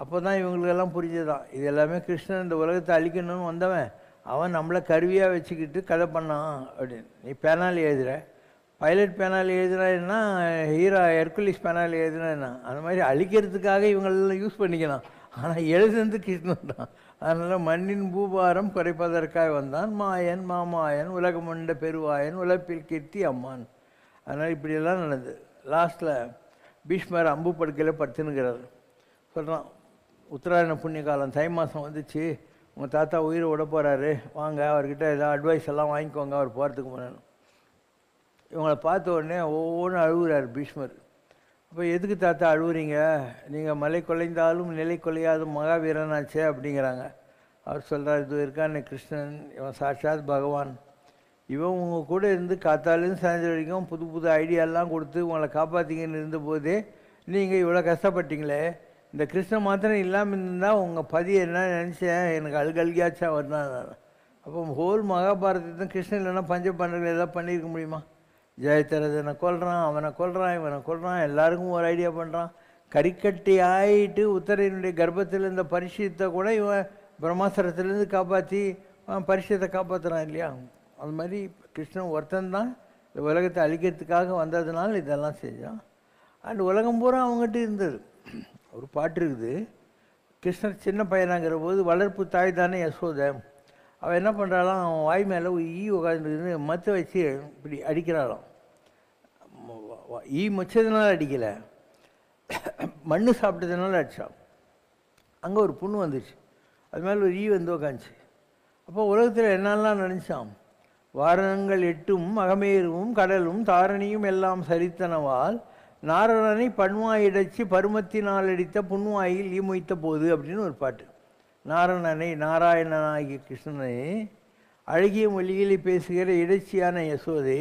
அப்போ தான் இவங்களுக்கெல்லாம் புரிஞ்சுதான், இது எல்லாமே கிருஷ்ணன் இந்த உலகத்தை அழிக்கணும்னு வந்தவன், அவன் நம்மளை கருவியாக வச்சுக்கிட்டு கதை பண்ணான் அப்படின்னு. நீ பேனால் எழுதுகிற, பைலட் பேனால் எழுதுனா ஹீரோ ஹெர்குலிஸ் பேனால் எழுதுனா, அந்த மாதிரி அழிக்கிறதுக்காக இவங்களெல்லாம் யூஸ் பண்ணிக்கலாம். ஆனால் எழுதுனது கிருஷ்ணன் தான். அதனால் மண்ணின் பூபாரம் குறைப்பதற்காக வந்தான், மாயன் மாமாயன் உலகமுண்ட பெருவாயன் உலப்பில் கீர்த்தி அம்மான். அதனால் இப்படியெல்லாம் நடந்தது. லாஸ்ட்டில் பீஷ்மர் அம்பு படுக்கையில் படுத்துனுக்கிறார். சொல்கிறான், உத்தராயண புண்ணிய காலம், தை மாதம் வந்துச்சு, உங்கள் தாத்தா உயிரை விட போகிறாரு, வாங்க அவர்கிட்ட ஏதாவது அட்வைஸ் எல்லாம் வாங்கிக்கோங்க, அவர் போகிறதுக்கு முன்னாடி. இவங்களை பார்த்த உடனே ஒவ்வொன்றும் அழுகுறார் பீஷ்மர். அப்போ எதுக்கு தாத்தா அழுகுறீங்க, நீங்கள் மலை கொலைந்தாலும் நிலை கொலையாத மகாவீரனாச்சே அப்படிங்கிறாங்க. அவர் சொல்கிறார், இது இருக்கான்னு கிருஷ்ணன், இவன் சாட்சாத் பகவான், இவன் உங்கள் கூட இருந்து காத்தாலும் சாயந்தரம் வரைக்கும் புது புது ஐடியாலாம் கொடுத்து உங்களை காப்பாற்றிங்கன்னு இருந்தபோதே நீங்கள் இவ்வளோ கஷ்டப்பட்டீங்களே, இந்த கிருஷ்ணன் மாத்திரம் இல்லாமல் இருந்தால் உங்கள் பதி என்ன நினச்சேன், எனக்கு அழுகழுகியாச்சா வரணும். அப்போ ஹோல் மகாபாரதத்தை கிருஷ்ணன் இல்லைன்னா பஞ்ச பாண்டவர்கள் எதாவது பண்ணியிருக்க முடியுமா? ஜெயதரதனை கொல்றான், அவனை கொல்றான், இவனை கொல்றான், எல்லாருக்கும் ஒரு ஐடியா பண்ணுறான். கறிக்கட்டி ஆகிட்டு உத்தரையினுடைய கர்ப்பத்தில் இருந்த பரிசுத்தை கூட இவன் பிரம்மாஸ்திரத்துலேருந்து காப்பாற்றி பரிசுத்தை காப்பாற்றுறான் இல்லையா? அது மாதிரி கிருஷ்ணன் ஒருத்தன் தான் இந்த உலகத்தை அழிக்கிறதுக்காக வந்ததுனால இதெல்லாம் செஞ்சான். அண்ட் உலகம் பூரா அவங்ககிட்ட இருந்தது. ஒரு பாட்டு இருக்குது, கிருஷ்ணர் சின்ன பையனாங்கிற போது வளர்ப்பு தாய் தானே யசோதை, அவன் என்ன பண்ணுறாளாம், அவன் வாய் மேலே ஈ உட்காந்துருந்து மற்ற வச்சு இப்படி அடிக்கிறாளாம். ஈ முச்சதுனால அடிக்கலை, மண் சாப்பிட்டதுனால அடித்தான். அங்கே ஒரு புண்ணு வந்துச்சு, அது மேலே ஒரு ஈ வந்து உக்காந்துச்சு. அப்போ உலகத்தில் என்னெல்லாம் நினச்சான், வாரணங்கள் 8ம் மகமேருவும் கடலும் தாரணியும் எல்லாம் சரித்தனவால் நாரணனை பன்வாயிடச்சி பருமத்தினால் அடித்த புன்வாயில் ஈ மொய்த்த போது அப்படின்னு ஒரு பாட்டு. நாரணனை, நாராயணனாகிய கிருஷ்ணனை அழகிய மொழிகளை பேசுகிற இடைச்சியான யசோதை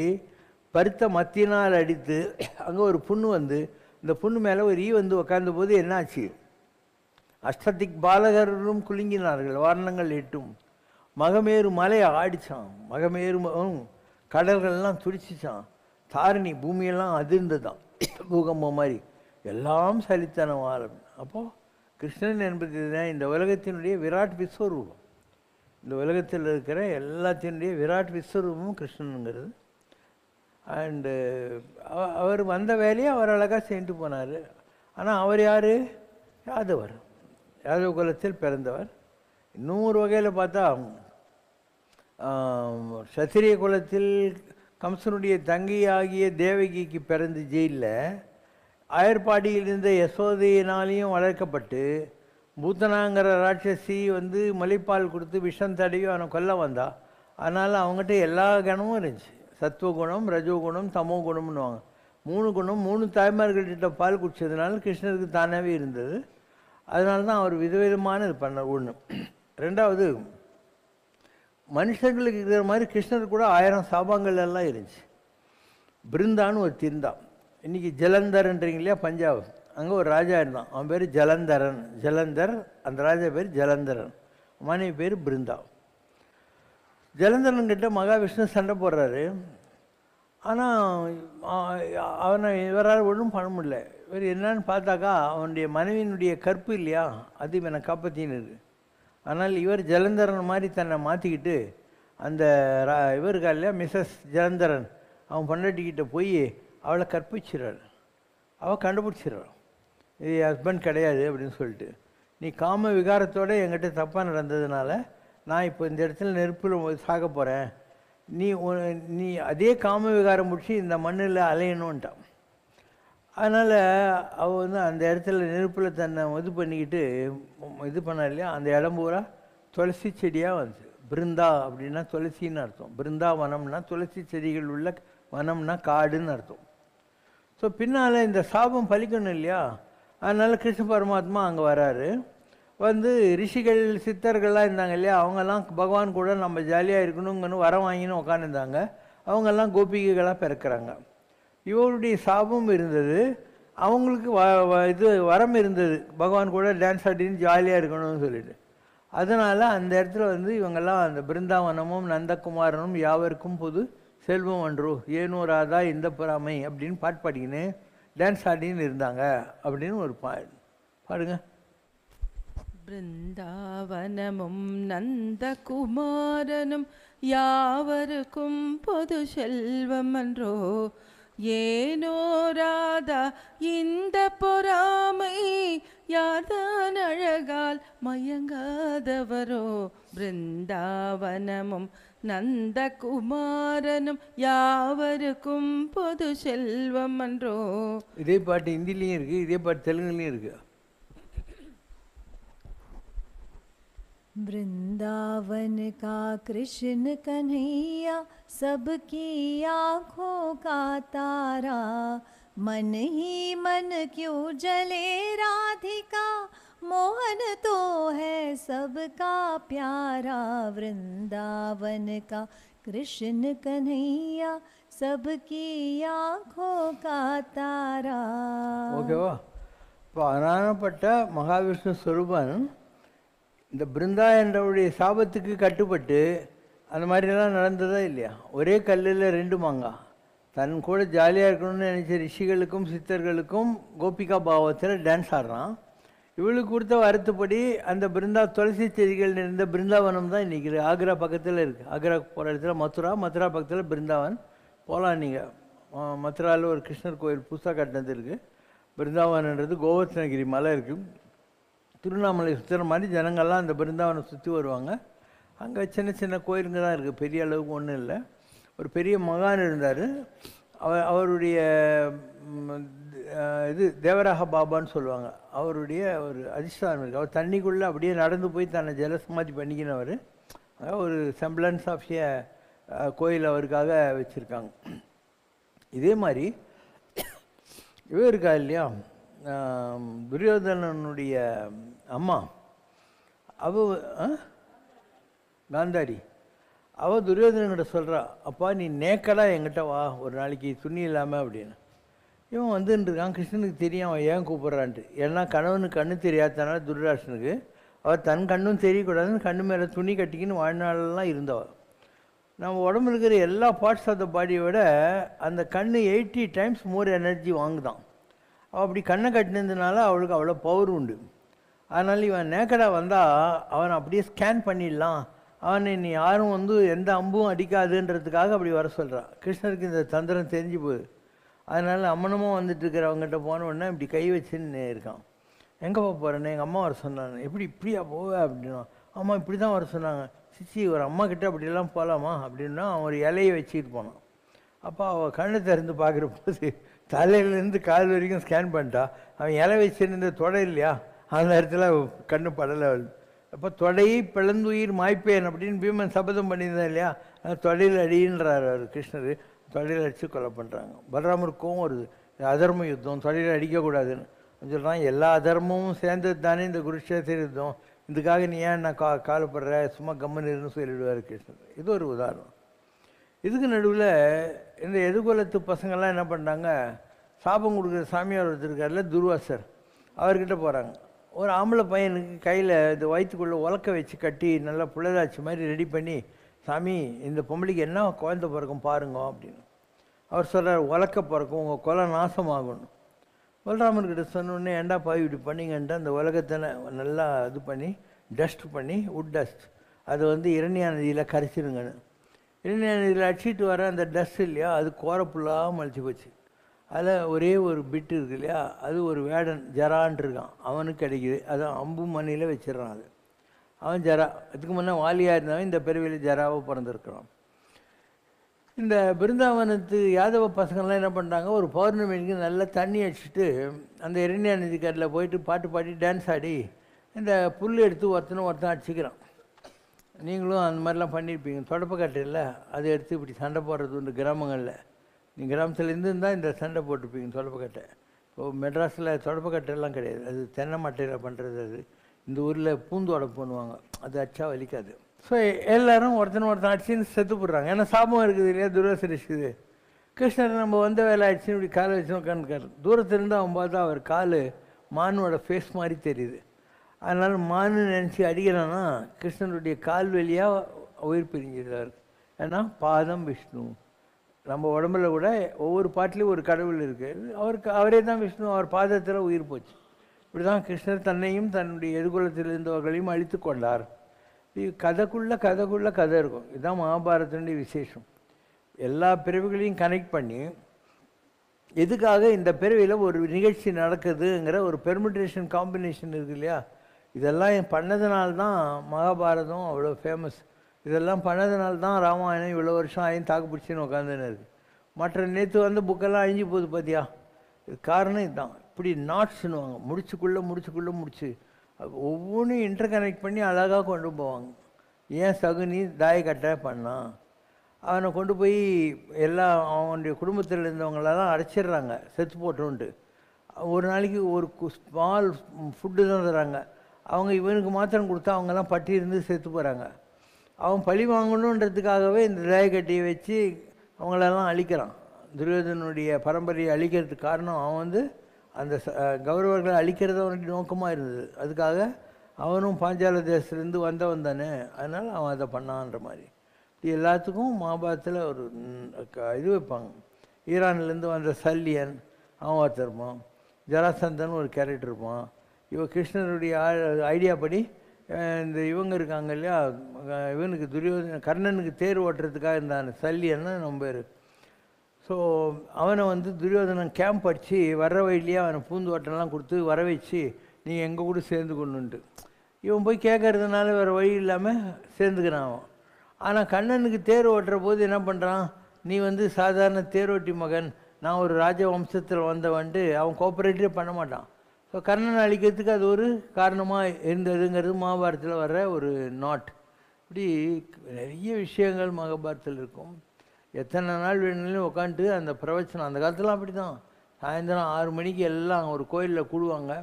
பருத்த மத்தினால் அடித்து அங்கே ஒரு புண்ணு வந்து, இந்த புண்ணு மேலே ஒரு ஈ வந்து உக்காந்த போது என்னாச்சு, அஷ்டதிக் பாலகரும் குலுங்கினார்கள், வாரணங்கள் 8ம். மகமேரு மலை ஆடிச்சான், மகமேரு கடல்கள்லாம் துடிச்சிச்சான், தாரணி பூமியெல்லாம் அதிர்ந்துதான் பூகம்பம் மாதிரி, எல்லாம் சலித்தனவால். அப்போது கிருஷ்ணன் என்பது தான் இந்த உலகத்தினுடைய விராட் விஸ்வரூபம். இந்த உலகத்தில் இருக்கிற எல்லாத்தினுடைய விராட் விஸ்வரூபமும் கிருஷ்ணனுங்கிறது. அண்டு அவர் வந்த வேலையை அவர் அழகாக செஞ்சுட்டு போனார். ஆனால் அவர் யார்? யாதவர், யாதவ குலத்தில் பிறந்தவர். இன்னொரு வகையில் பார்த்தா சத்திரிய குலத்தில் கம்சனுடைய தங்கையாகிய தேவகிக்கு பிறந்து ஜெயிலில் ஆயர்பாடியில் இருந்த யசோதையினாலையும் வளர்க்கப்பட்டு பூத்தனாங்கிற ராட்சசி வந்து மலைப்பால் கொடுத்து விஷம் தடவி அவனை கொல்ல வந்தா. அதனால் அவங்ககிட்ட எல்லா குணமும் இருந்துச்சு. சத்துவகுணம், ரஜோகுணம், தமோ குணம்னுவாங்க. 3 குணம் 3 தாய்மார்கள்கிட்ட பால் குடித்ததுனால கிருஷ்ணருக்கு தானாகவே இருந்தது. அதனால தான் அவர் விதவிதமான இது பண்ண ஒன்று. ரெண்டாவது, மனுஷங்களுக்கு இருக்கிற மாதிரி கிருஷ்ணருக்கு கூட 1000 சாபங்கள் எல்லாம் இருந்துச்சு. பிருந்தான்னு ஒரு திருந்தான். இன்றைக்கி ஜலந்தர்ன்றீங்க இல்லையா, பஞ்சாப், அங்கே ஒரு ராஜா இருந்தான். அவன் பேர் ஜலந்தரன். ஜலந்தர், அந்த ராஜா பேர் ஜலந்தரன். மனைவி பேர் பிருந்தா. ஜலந்தரன்கிட்ட மகாவிஷ்ணு சண்டை போடுறாரு. ஆனால் அவனை இவரால் ஒன்றும் பண்ண முடியல. இவர் என்னன்னு பார்த்தாக்கா அவனுடைய மனைவியினுடைய கற்பு இல்லையா, அது இவனை காப்பாற்றின்னு இருக்கு. ஆனால் இவர் ஜலந்தரன் மாதிரி தன்னை மாற்றிக்கிட்டு அந்த இவர் இருக்கா இல்லையா, மிஸ்ஸஸ் ஜலந்தரன், அவன் பொண்டாட்டிக்கிட்ட போய் அவளை கற்பிச்சிடறாள். அவள் கண்டுபிடிச்சிடறாள் இது ஹஸ்பண்ட் கிடையாது அப்படின்னு சொல்லிட்டு. நீ காம விகாரத்தோடு என்கிட்ட தப்பாக நடந்ததுனால நான் இப்போ இந்த இடத்துல நெருப்பில் சாக போகிறேன், நீ அதே காம விகாரம் முடிச்சு இந்த மண்ணில் அலையணுன்ட்டான். அதனால் அவள் வந்து அந்த இடத்துல நெருப்பில் தன்னை இது பண்ணிக்கிட்டு இது பண்ண இல்லையா, அந்த இடம் பூரா துளசி செடியாக வந்துச்சு. பிருந்தா அப்படின்னா துளசின்னு அர்த்தம். பிருந்தா வனம்னா துளசி செடிகள் உள்ள வனம்னா காடுன்னு அர்த்தம். ஸோ பின்னால் இந்த சாபம் பலிக்கணும் இல்லையா, அதனால் கிருஷ்ண பரமாத்மா அங்கே வராரு. வந்து ரிஷிகள் சித்தர்கள்லாம் இருந்தாங்க இல்லையா, அவங்கெல்லாம் பகவான் கூட நம்ம ஜாலியாக இருக்கணுங்கன்னு வரம் வாங்கின்னு உட்காந்துருந்தாங்க. அவங்கெல்லாம் கோபிகைகளாக பிறக்கிறாங்க. இவருடைய சாபம் இருந்தது, அவங்களுக்கு இது வரம் இருந்தது, பகவான் கூட டான்ஸ் ஆடின்னு ஜாலியாக இருக்கணும்னு சொல்லிட்டு. அதனால் அந்த இடத்துல வந்து இவங்கெல்லாம் அந்த பிருந்தாவனமும் நந்தகுமாரனும் யாவருக்கும் பொது செல்வம் அன்றோ ஏனோ ராதா இந்த பொறாமை அப்படின்னு பாட்டு பாடிக்கின்னு டான்ஸ் ஆடின்னு இருந்தாங்க அப்படின்னு ஒரு பாடுங்க. பிருந்தாவனமும் நந்தகுமாரனும் யாவருக்கும் பொது செல்வம் அன்றோ ஏனோ ராதா இந்த பொறாமை யார்தான் அழகால் மயங்காதவரோ. பிருந்தாவனமும் நந்தகுமாரனும் யாவருக்கும் பொது செல்வம் அன்றோ. இதே பாட்டு ஹிந்திலையும் இருக்குது, இதே பாட்டு தெலுங்குலையும் இருக்குது. वृंदावन का कृष्ण कन्हैया सबकी आँखों का तारा, मन ही मन क्यों जले राधिका, मोहन तो है सबका प्यारा. वृंदावन का कृष्ण कन्हैया सबकी आँखों का तारा. ஓகேவா? இப்போ அனானப்பட்ட மகாவிஷ்ணு ஸ்வரூபன் இந்த பிருந்தா என்றவுடைய சாபத்துக்கு கட்டுப்பட்டு அந்த மாதிரிலாம் நடந்ததா இல்லையா? ஒரே கல்லில் 2 மாங்காய். தன் கூட ஜாலியாக இருக்கணும்னு நினச்ச ரிஷிகளுக்கும் சித்தர்களுக்கும் கோபிகா பாவத்தில் டான்ஸ் ஆடுறான். இவளுக்கு கொடுத்த வருத்தப்படி அந்த பிருந்தா துளசி செடிகள் இருந்த பிருந்தாவனம் தான் இன்றைக்கி ஆக்ரா பக்கத்தில் இருக்குது. ஆக்ரா போகிற இடத்துல மதுரா பக்கத்தில் பிருந்தாவன் போகலாம். நீங்கள் மதுராவில் ஒரு கிருஷ்ணர் கோயில் புதுசாக கட்டினது இருக்குது. பிருந்தாவனன்றது கோவர்த்தனகிரி மலை இருக்குது. திருவண்ணாமலை சுற்றுற மாதிரி ஜனங்கள்லாம் அந்த பிருந்தாவனை சுற்றி வருவாங்க. அங்கே சின்ன சின்ன கோயிலுங்க தான் இருக்குது, பெரிய அளவுக்கு ஒன்றும் இல்லை. ஒரு பெரிய மகான் இருந்தார். அவருடைய இது தேவராக பாபான்னு சொல்லுவாங்க. அவருடைய ஒரு அதிஷ்டானம் இருக்குது. அவர் தண்ணிக்குள்ளே அப்படியே நடந்து போய் தன்னை ஜலசமாதி பண்ணிக்கினவர். ஒரு செம்பிளன்ஸ் ஆஃப் ஏ கோயில் அவருக்காக வச்சுருக்காங்க. இதே மாதிரி இவர் இருக்கா இல்லையா, துரியோதனனுடைய அம்மா, காந்தாரி, அவள் துரியோதனன்கிட்ட சொல்கிறா, அப்பா நீ நேக்கடாக என்கிட்ட வா ஒரு நாளைக்கு துணி இல்லாமல் அப்படின்னு. இவன் வந்துட்டுருக்கான். கிருஷ்ணனுக்கு தெரியும் அவன் ஏன் கூப்பிட்றான்ட்டு. ஏன்னா கணவனுக்கு கண்ணு தெரியாதனால துர்ராஷ்டனுக்கு அவள் தன் கண்ணும் தெரியக்கூடாதுன்னு கண்ணு மேலே துணி கட்டிக்கின்னு வாழ்நாளெல்லாம் இருந்தவள். நம்ம உடம்புல இருக்கிற எல்லா பார்ட்ஸ் ஆஃப் த பாடியை விட அந்த கண் 80 times மோர் எனர்ஜி வாங்குதான். அவள் அப்படி கண்ணை கட்டினதுனால அவளுக்கு அவ்வளோ பவர் உண்டு. அதனால் இவன் நேக்கடாக வந்தால் அவனை அப்படியே ஸ்கேன் பண்ணிடலாம், அவனை நீ யாரும் வந்து எந்த அம்பும் அடிக்காதுன்றதுக்காக அப்படி வர சொல்கிறான். கிருஷ்ணருக்கு இந்த தந்திரம் தெரிஞ்சு போகுது. அதனால் அம்மனமாக வந்துட்டு இருக்கிறவங்ககிட்ட போன உடனே இப்படி கை வச்சுன்னு இருக்கான். எங்கே போக போகிறேன்னு எங்கள் அம்மா வர சொன்னாங்க. எப்படி இப்படியா போவ அப்படின்னா, ஆமாம் இப்படி தான் வர சொன்னாங்க. சிச்சி ஒரு அம்மா கிட்ட அப்படியெல்லாம் போகலாமா அப்படின்னா அவன் ஒரு இலையை வச்சுக்கிட்டு போனான். அப்போ அவள் கண்ணை திறந்து பார்க்குற போது தலையிலேருந்து கால் வரைக்கும் ஸ்கேன் பண்ணிட்டா. அவன் இலை வச்சிருந்த தொடை இல்லையா, அந்த நேரத்தில் கண்ணு படலை. அப்போ தொடையை பிளந்துயிர் மாய்ப்பேன் அப்படின்னு பீமன் சபதம் பண்ணியிருந்தான் இல்லையா, தொடையில் அடின்றார் அவர் கிருஷ்ணர். தொடையில் அடித்து கொலை பண்ணுறாங்க. பலராமருக்கும் வருது, அதர்ம யுத்தம், தொடையில் அடிக்கக்கூடாதுன்னு சொல்கிறான். எல்லா அதர்மமும் சேர்ந்தது தானே இந்த குருஷேத்திர யுத்தம், இதுக்காக நீ ஏன் நான் காலப்படுற, சும்மா கம்மன்னு சொல்லிவிடுவார் கிருஷ்ணர். இது ஒரு உதாரணம். இதுக்கு நடுவில் இந்த எதிர்குலத்து பசங்கள்லாம் என்ன பண்ணுறாங்க, சாபம் கொடுக்குற சாமியார் ஒருத்தர் இருக்கார்ல துர்வாசர், அவர்கிட்ட போகிறாங்க. ஒரு ஆம்பளை பையனுக்கு கையில் இந்த வயிற்றுக்குள்ளே உலக்க வச்சு கட்டி நல்லா புள்ளதாச்சி மாதிரி ரெடி பண்ணி, சாமி இந்த பொம்பளைக்கு என்ன குழந்தை பிறக்கும் பாருங்க அப்படின்னு. அவர் சொல்கிறார், உலக்க பிறக்கும், உங்கள் கொலை நாசமாகணும். பலராமர்கிட்ட சொன்னோடனே ஏண்டா பாய் இப்படி பண்ணிங்கன்ட்டு அந்த உலகத்தை நல்லா இது பண்ணி டஸ்ட் பண்ணி வுட் டஸ்ட் அதை இரணியா நதியில் கரைச்சிருங்கன்னு. இரணியா நதியில் அடிச்சிட்டு வர அந்த டஸ்ட் இல்லையா, அது கோரப்புல்லாக மலிச்சு போச்சு. அதில் ஒரே ஒரு பிட்டு இருக்கு இல்லையா, அது ஒரு வேடன் ஜரான் இருக்கான், அவனுக்கு கிடைக்கிது. அது அம்பு மணியில் வச்சிடறான். அது அவன் ஜரா. அதுக்கு முன்னே வாலியாக இருந்தவன் இந்த பிறவியில் ஜராவாக பிறந்திருக்கிறான். இந்த பிருந்தாவனத்து யாதவ பசங்கள்லாம் என்ன பண்ணுறாங்க, ஒரு பௌர்ணமிக்கு நல்லா தண்ணி அடிச்சுட்டு அந்த இரணியா நதிக்கரையில் போயிட்டு பாட்டு பாடி டான்ஸ் ஆடி இந்த புல் எடுத்து ஒருத்தன் அடிச்சுக்கிறான். நீங்களும் அந்த மாதிரிலாம் பண்ணியிருப்பீங்க. தொடப்பக்கட்டையில் அதை எடுத்து இப்படி சண்டை போடுறது உண்டு கிராமங்களில். நீங்கள் கிராமத்துலேருந்து இருந்தால் இந்த சண்டை போட்டிருப்பீங்க தொடப்பக்கட்டை. இப்போது மெட்ராஸில் தொடப்பக்கட்டையெல்லாம் கிடையாது, அது தென்னை மட்டையில் பண்ணுறது. அது இந்த ஊரில் பூந்தோடை பண்ணுவாங்க, அது அச்சா வலிக்காது. ஸோ எல்லோரும் ஒருத்தன் அடிச்சுன்னு செத்து போடுறாங்க. ஏன்னா சாபம் இருக்குது இல்லையா, துர்வாசர் இருக்குது. கிருஷ்ணர் நம்ம வந்த வேலை ஆயிடுச்சுன்னு இப்படி காலை வச்சு உட்காந்துக்காரு. தூரத்துலேருந்து அவன் பார்த்தா அவர் கால் மானோட ஃபேஸ் மாதிரி தெரியுது. அதனால் மானு நினச்சி அடிக்கிறான்னா கிருஷ்ணனுடைய கால் வழியாக உயிர் பிரிஞ்சிடுறாரு. ஏன்னா பாதம் விஷ்ணு. நம்ம உடம்புல கூட ஒவ்வொரு பாட்டிலையும் ஒரு கடவுள் இருக்குது, அவரே தான் விஷ்ணு. அவர் பாதத்தில் உயிர் போச்சு. இப்படி தான் கிருஷ்ணர் தன்னையும் தன்னுடைய எதிர்குலத்தில் இருந்தவர்களையும் அழித்து கொண்டார். கதைக்குள்ளே கதை இருக்கும். இதுதான் மகாபாரதனுடைய விசேஷம். எல்லா பிறவிகளையும் கனெக்ட் பண்ணி எதுக்காக இந்த பிறவியில் ஒரு நிகழ்ச்சி நடக்குதுங்கிற ஒரு பெர்மிட்டேஷன் காம்பினேஷன் இருக்குது இல்லையா, இதெல்லாம் பண்ணதுனால்தான் மகாபாரதம் அவ்வளோ ஃபேமஸ். இதெல்லாம் பண்ணதுனால்தான் ராமாயணம் இவ்வளோ வருஷம் ஆயும் தாக்கு பிடிச்சின்னு உட்காந்துன்னு இருக்குது. மற்ற நேற்று புக்கெல்லாம் அழிஞ்சு போகுது பார்த்தியா, இது காரணம் இதுதான். இப்படி நாட்ஸ்ன்னுவாங்க, முடிச்சு ஒவ்வொன்றும் இன்டர் கனெக்ட் பண்ணி அழகாக கொண்டு போவாங்க. ஏன் சகுனி தாயக்கட்டை பண்ணான், அவனை கொண்டு போய் எல்லாம் அவனுடைய குடும்பத்தில் இருந்தவங்களெல்லாம் அடைச்சிடுறாங்க செத்து போட்டோன்ட்டு. ஒரு நாளைக்கு ஒரு ஸ்மால் ஃபுட்டு தான் தராங்க. அவங்க இவனுக்கு மாத்திரம் கொடுத்தா அவங்கெல்லாம் பட்டி இருந்து செத்து போகிறாங்க. அவன் பழி வாங்கணுன்றதுக்காகவே இந்த தாயக்கட்டையை வச்சு அவங்களெல்லாம் அழிக்கிறான். துரியோதனுடைய பரம்பரையை அழிக்கிறதுக்கு காரணம் அவன் அந்த கௌரவர்களை அழிக்கிறது அவனுடைய நோக்கமாக இருந்தது. அதுக்காக அவனும் பாஞ்சால தேசத்துலேருந்து வந்தவன் தானே, அதனால் அவன் அதை பண்ணான்ற மாதிரி. இது எல்லாத்துக்கும் மகாபாரதத்தில் ஒரு இது வைப்பாங்க. ஈரான்லேருந்து வந்த சல்லியன் அவன் ஒருத்தர் இருப்பான், ஜராசந்தன் ஒரு கேரக்டர் இருப்பான். இவன் கிருஷ்ணனுடைய ஐடியா படி இந்த இவங்க இருக்காங்க இல்லையா, இவனுக்கு கர்ணனுக்கு தேர் ஓட்டுறதுக்காக இருந்தான் சல்லியன்னு நம்ம பேர். ஸோ அவனை துரியோதனன் கேம்ப் அடித்து வர்ற வழியிலேயே அவனை பூந்தோட்டம்லாம் கொடுத்து வர வச்சு நீங்கள் எங்கள் கூட சேர்ந்துக்கணுன்ட்டு. இவன் போய் கேட்கறதுனால வேறு வழி இல்லாமல் சேர்ந்துக்கிறான் அவன். ஆனால் கண்ணனுக்கு தேர் ஓட்டுற போது என்ன பண்ணுறான், நீ சாதாரண தேரோட்டி மகன், நான் ஒரு ராஜ வம்சத்தில் வந்தவன்ட்டு அவன் கோஆப்ரேட்டே பண்ண மாட்டான். ஸோ கர்ணனை அழிக்கிறதுக்கு அது ஒரு காரணமாக இருந்ததுங்கிறது மகாபாரதத்தில் வர்ற ஒரு நாட். இப்படி நிறைய விஷயங்கள் மகாபாரதத்தில் இருக்கும். எத்தனை நாள் வேணும்னு உட்காந்துட்டு அந்த பிரவச்சனம். அந்த காலத்துலாம் அப்படி தான். சாயந்தரம் 6 மணிக்கு எல்லாம் ஒரு கோயிலில் கூடுவாங்க.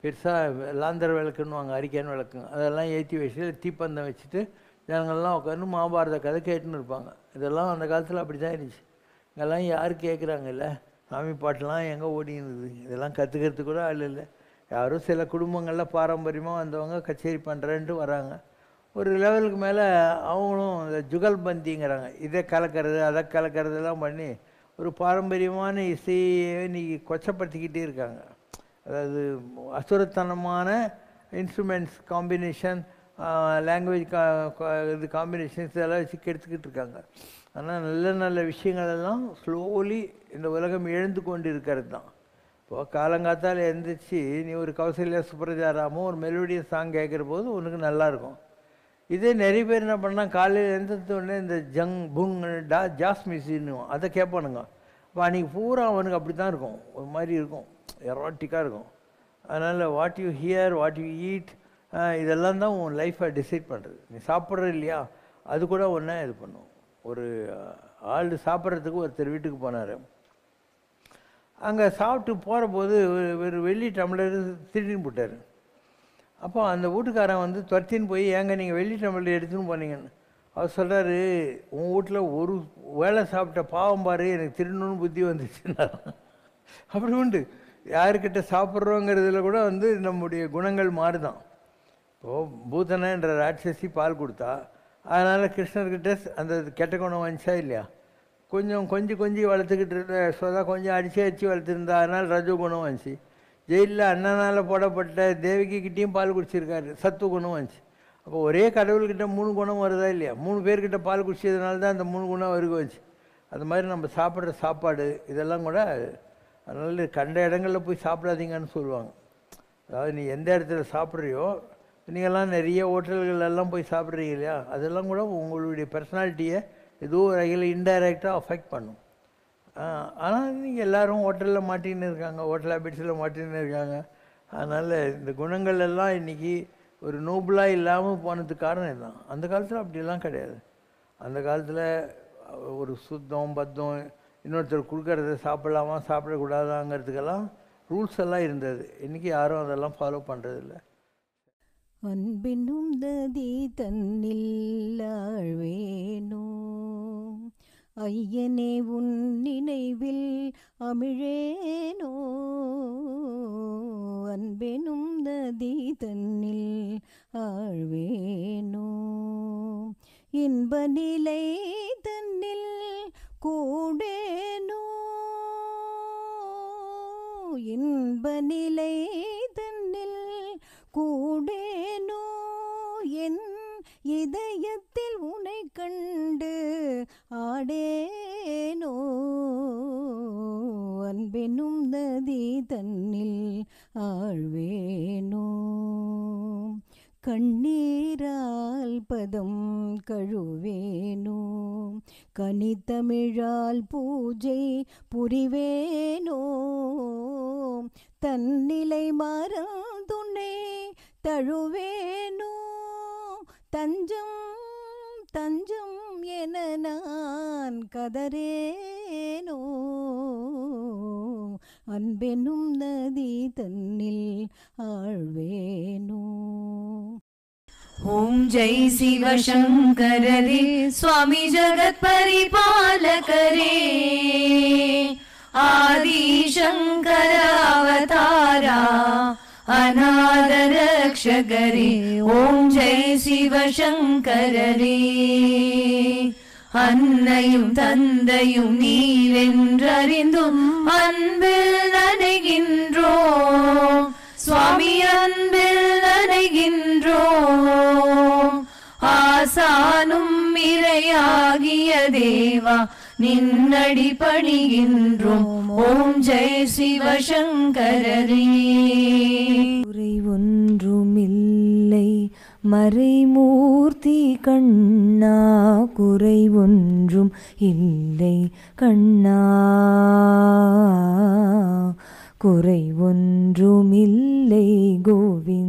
பெருசாக லாந்தர் விளக்குன்னுவாங்க, அரிக்கான் விளக்குங்க, அதெல்லாம் ஏற்றி வச்சுட்டு தீப்பந்தம் வச்சுட்டு ஜனங்கள்லாம் உட்காந்து மகாபாரத கதை கேட்டுன்னு இருப்பாங்க. இதெல்லாம் அந்த காலத்தில் அப்படி தான் இருந்துச்சு. இதெல்லாம் யார் கேட்குறாங்க இல்லை, சாமி பாட்டெலாம் எங்கே ஓடினுது, இதெல்லாம் கற்றுக்கிறதுக்கு கூட ஆள் இல்லை. யாரும் சில குடும்பங்களில் பாரம்பரியமாக வந்தவங்க கச்சேரி பண்ணுறேன்ட்டு வராங்க. ஒரு லெவலுக்கு மேலே அவங்களும் இந்த ஜுகல்பந்திங்கிறாங்க, இதை கலக்கிறது அதை கலக்கிறதெல்லாம் பண்ணி ஒரு பாரம்பரியமான இசையை இன்றைக்கி கொச்சப்படுத்திக்கிட்டே இருக்காங்க. அதாவது அசுரத்தனமான இன்ஸ்ட்ருமெண்ட்ஸ் காம்பினேஷன், லாங்குவேஜ் இது காம்பினேஷன்ஸ் இதெல்லாம் வச்சு கெடுத்துக்கிட்டு இருக்காங்க. ஆனால் நல்ல நல்ல விஷயங்களெல்லாம் ஸ்லோலி இந்த உலகம் எழுந்து கொண்டு இருக்கிறது தான். இப்போது காலங்காத்தால் எழுந்திரிச்சு நீ ஒரு கௌசல்யா சுப்ரஜாராமோ ஒரு மெலோடியஸ் சாங் கேட்குற போது உனக்கு நல்லாயிருக்கும். இதே நிறைய பேர் என்ன பண்ணால் காலையில் எழுந்தோடனே இந்த ஜங் புங் ஜாஸ் மிஸ்ஸின்னு அதை கேட்பானுங்க. இப்போ அன்றைக்கி பூரா அவனுக்கு அப்படி தான் இருக்கும், ஒரு மாதிரி இருக்கும், எராட்டிக்காக இருக்கும். அதனால் what you here, what you eat, இதெல்லாம் தான் உன் லைஃப்பை டிசைட் பண்ணுறது. நீ சாப்பிட்ற இல்லையா, அது கூட ஒன்றா இது பண்ணும். ஒரு ஆள் சாப்பிட்றதுக்கு ஒருத்தர் வீட்டுக்கு போனார். அங்கே சாப்பிட்டு போகிற போது ஒரு வெள்ளி டம்ளர் திருடின்னு போட்டார். அப்போ அந்த வீட்டுக்காரன் வந்து துரத்தின்னு போய், ஏங்க நீங்கள் வெள்ளி டம்ளர் எடுத்துன்னு போனீங்கன்னு. அவர் சொல்கிறாரு, உன் வீட்டில் ஒரு வேலை சாப்பிட்ட பாவம் பாரு, எனக்கு திருடணுன்னு புத்தி வந்துச்சுன்னா. அப்படி உண்டு. யாருக்கிட்ட சாப்பிட்றோங்கிறதுல கூட வந்து நம்முடைய குணங்கள் மாறுதான். இப்போது பூதனன்ற ராட்சசி பால் கொடுத்தா, அதனால் கிருஷ்ணர்கிட்ட அந்த கெட்ட குணம் வந்துச்சா இல்லையா? கொஞ்சம் வளர்த்துக்கிட்டு இருந்த சொதா கொஞ்சம் அடித்து வளர்த்துருந்தா, அதனால் ரஜோ குணம் வந்துச்சு. ஜெயிலில் அண்ணனால் போடப்பட்ட தேவகிக்கிட்டேயும் பால் குடிச்சிருக்காரு, சத்துவ குணம் வந்துச்சு. அப்போ ஒரே கடவுள்கிட்ட 3 குணம் வருதா இல்லையா? 3 பேர்கிட்ட பால் குடிச்சதுனால தான் அந்த 3 குணம் வந்துச்சு. அது மாதிரி நம்ம சாப்பிட்ற சாப்பாடு இதெல்லாம் கூட, அதனால் கண்ட இடங்களில் போய் சாப்பிடாதீங்கன்னு சொல்லுவாங்க. அதாவது நீ எந்த இடத்துல சாப்பிட்றியோ, நீங்கள்லாம் நிறைய ஹோட்டல்களெல்லாம் போய் சாப்பிட்றீங்க இல்லையா, அதெல்லாம் கூட உங்களுடைய பர்சனாலிட்டியை ஏதோ ஒரு வகையில் இன்டைரக்டாக அஃபெக்ட் பண்ணும். ஆனால் நீங்கள் எல்லோரும் ஹோட்டலில் மாட்டின்னு இருக்காங்க, ஹோட்டல் ஹேபிட்ஸில் மாட்டின்னு இருக்காங்க. அதனால் இந்த குணங்கள் எல்லாம் இன்றைக்கி ஒரு நோபலாக இல்லாமல் போனதுக்கு காரணம் இதுதான். அந்த காலத்தில் அப்படிலாம் கிடையாது. அந்த காலத்தில் ஒரு சுத்தம் பத்தம், இன்னொருத்தர் கொடுக்கறத சாப்பிடலாமா சாப்பிடக்கூடாதாங்கிறதுக்கெல்லாம் ரூல்ஸ் எல்லாம் இருந்தது. இன்றைக்கி யாரும் அதெல்லாம் ஃபாலோ பண்ணுறதில்ல. அன்பெனும் நதி தன்னில் ஆழ்வேனோ, ஐயனே உன் நினைவில் அமிழேனோ. அன்பெனும் நதி தன்னில் ஆழ்வேனோ, இன்ப நிலை தன்னில் கூடேனோ. இன்ப நிலை தன்னில் கூடேனோ, என் இதயத்தில் உனை கண்டு ஆடேனோ. அன்பெனும் நதி தன்னில் ஆழ்வேனோ, கண்ணீரால் பதம் கழுவேனோ, கனித்தமிழால் பூஜை புரிவேனோ. தன்னிலை மறந்துன்னை தழுவேனோ, தஞ்சம் தஞ்சம் என நான் கதறேனோ. அன்பெனும் நதி தன்னில் ஆழ்வேனோ. ஓம் ஜெய் சிவசங்கரரே, சுவாமி ஜகத் பரிபாலகரே, ஆதி சங்கர அவதாரா, அநாத ரக்ஷகரே. ஓம் ஜெய் சிவசங்கரரே. அன்னையும் தந்தையும் நீரென்றறிந்தும் அன்பில் நனைகின்றோம் சுவாமி, அன்பில் நனைகின்றோம். ஆசானும் இறையாகிய தேவா, நின்னடி பணிகின்றோம். ஓம் ஜெய் சிவசங்கரரே. குறை ஒன்றுமில்லை மறைமூர்த்தி கண்ணா, குறை ஒன்றும் இல்லை கண்ணா, குறை ஒன்றுமில்லை கோவிந்தா.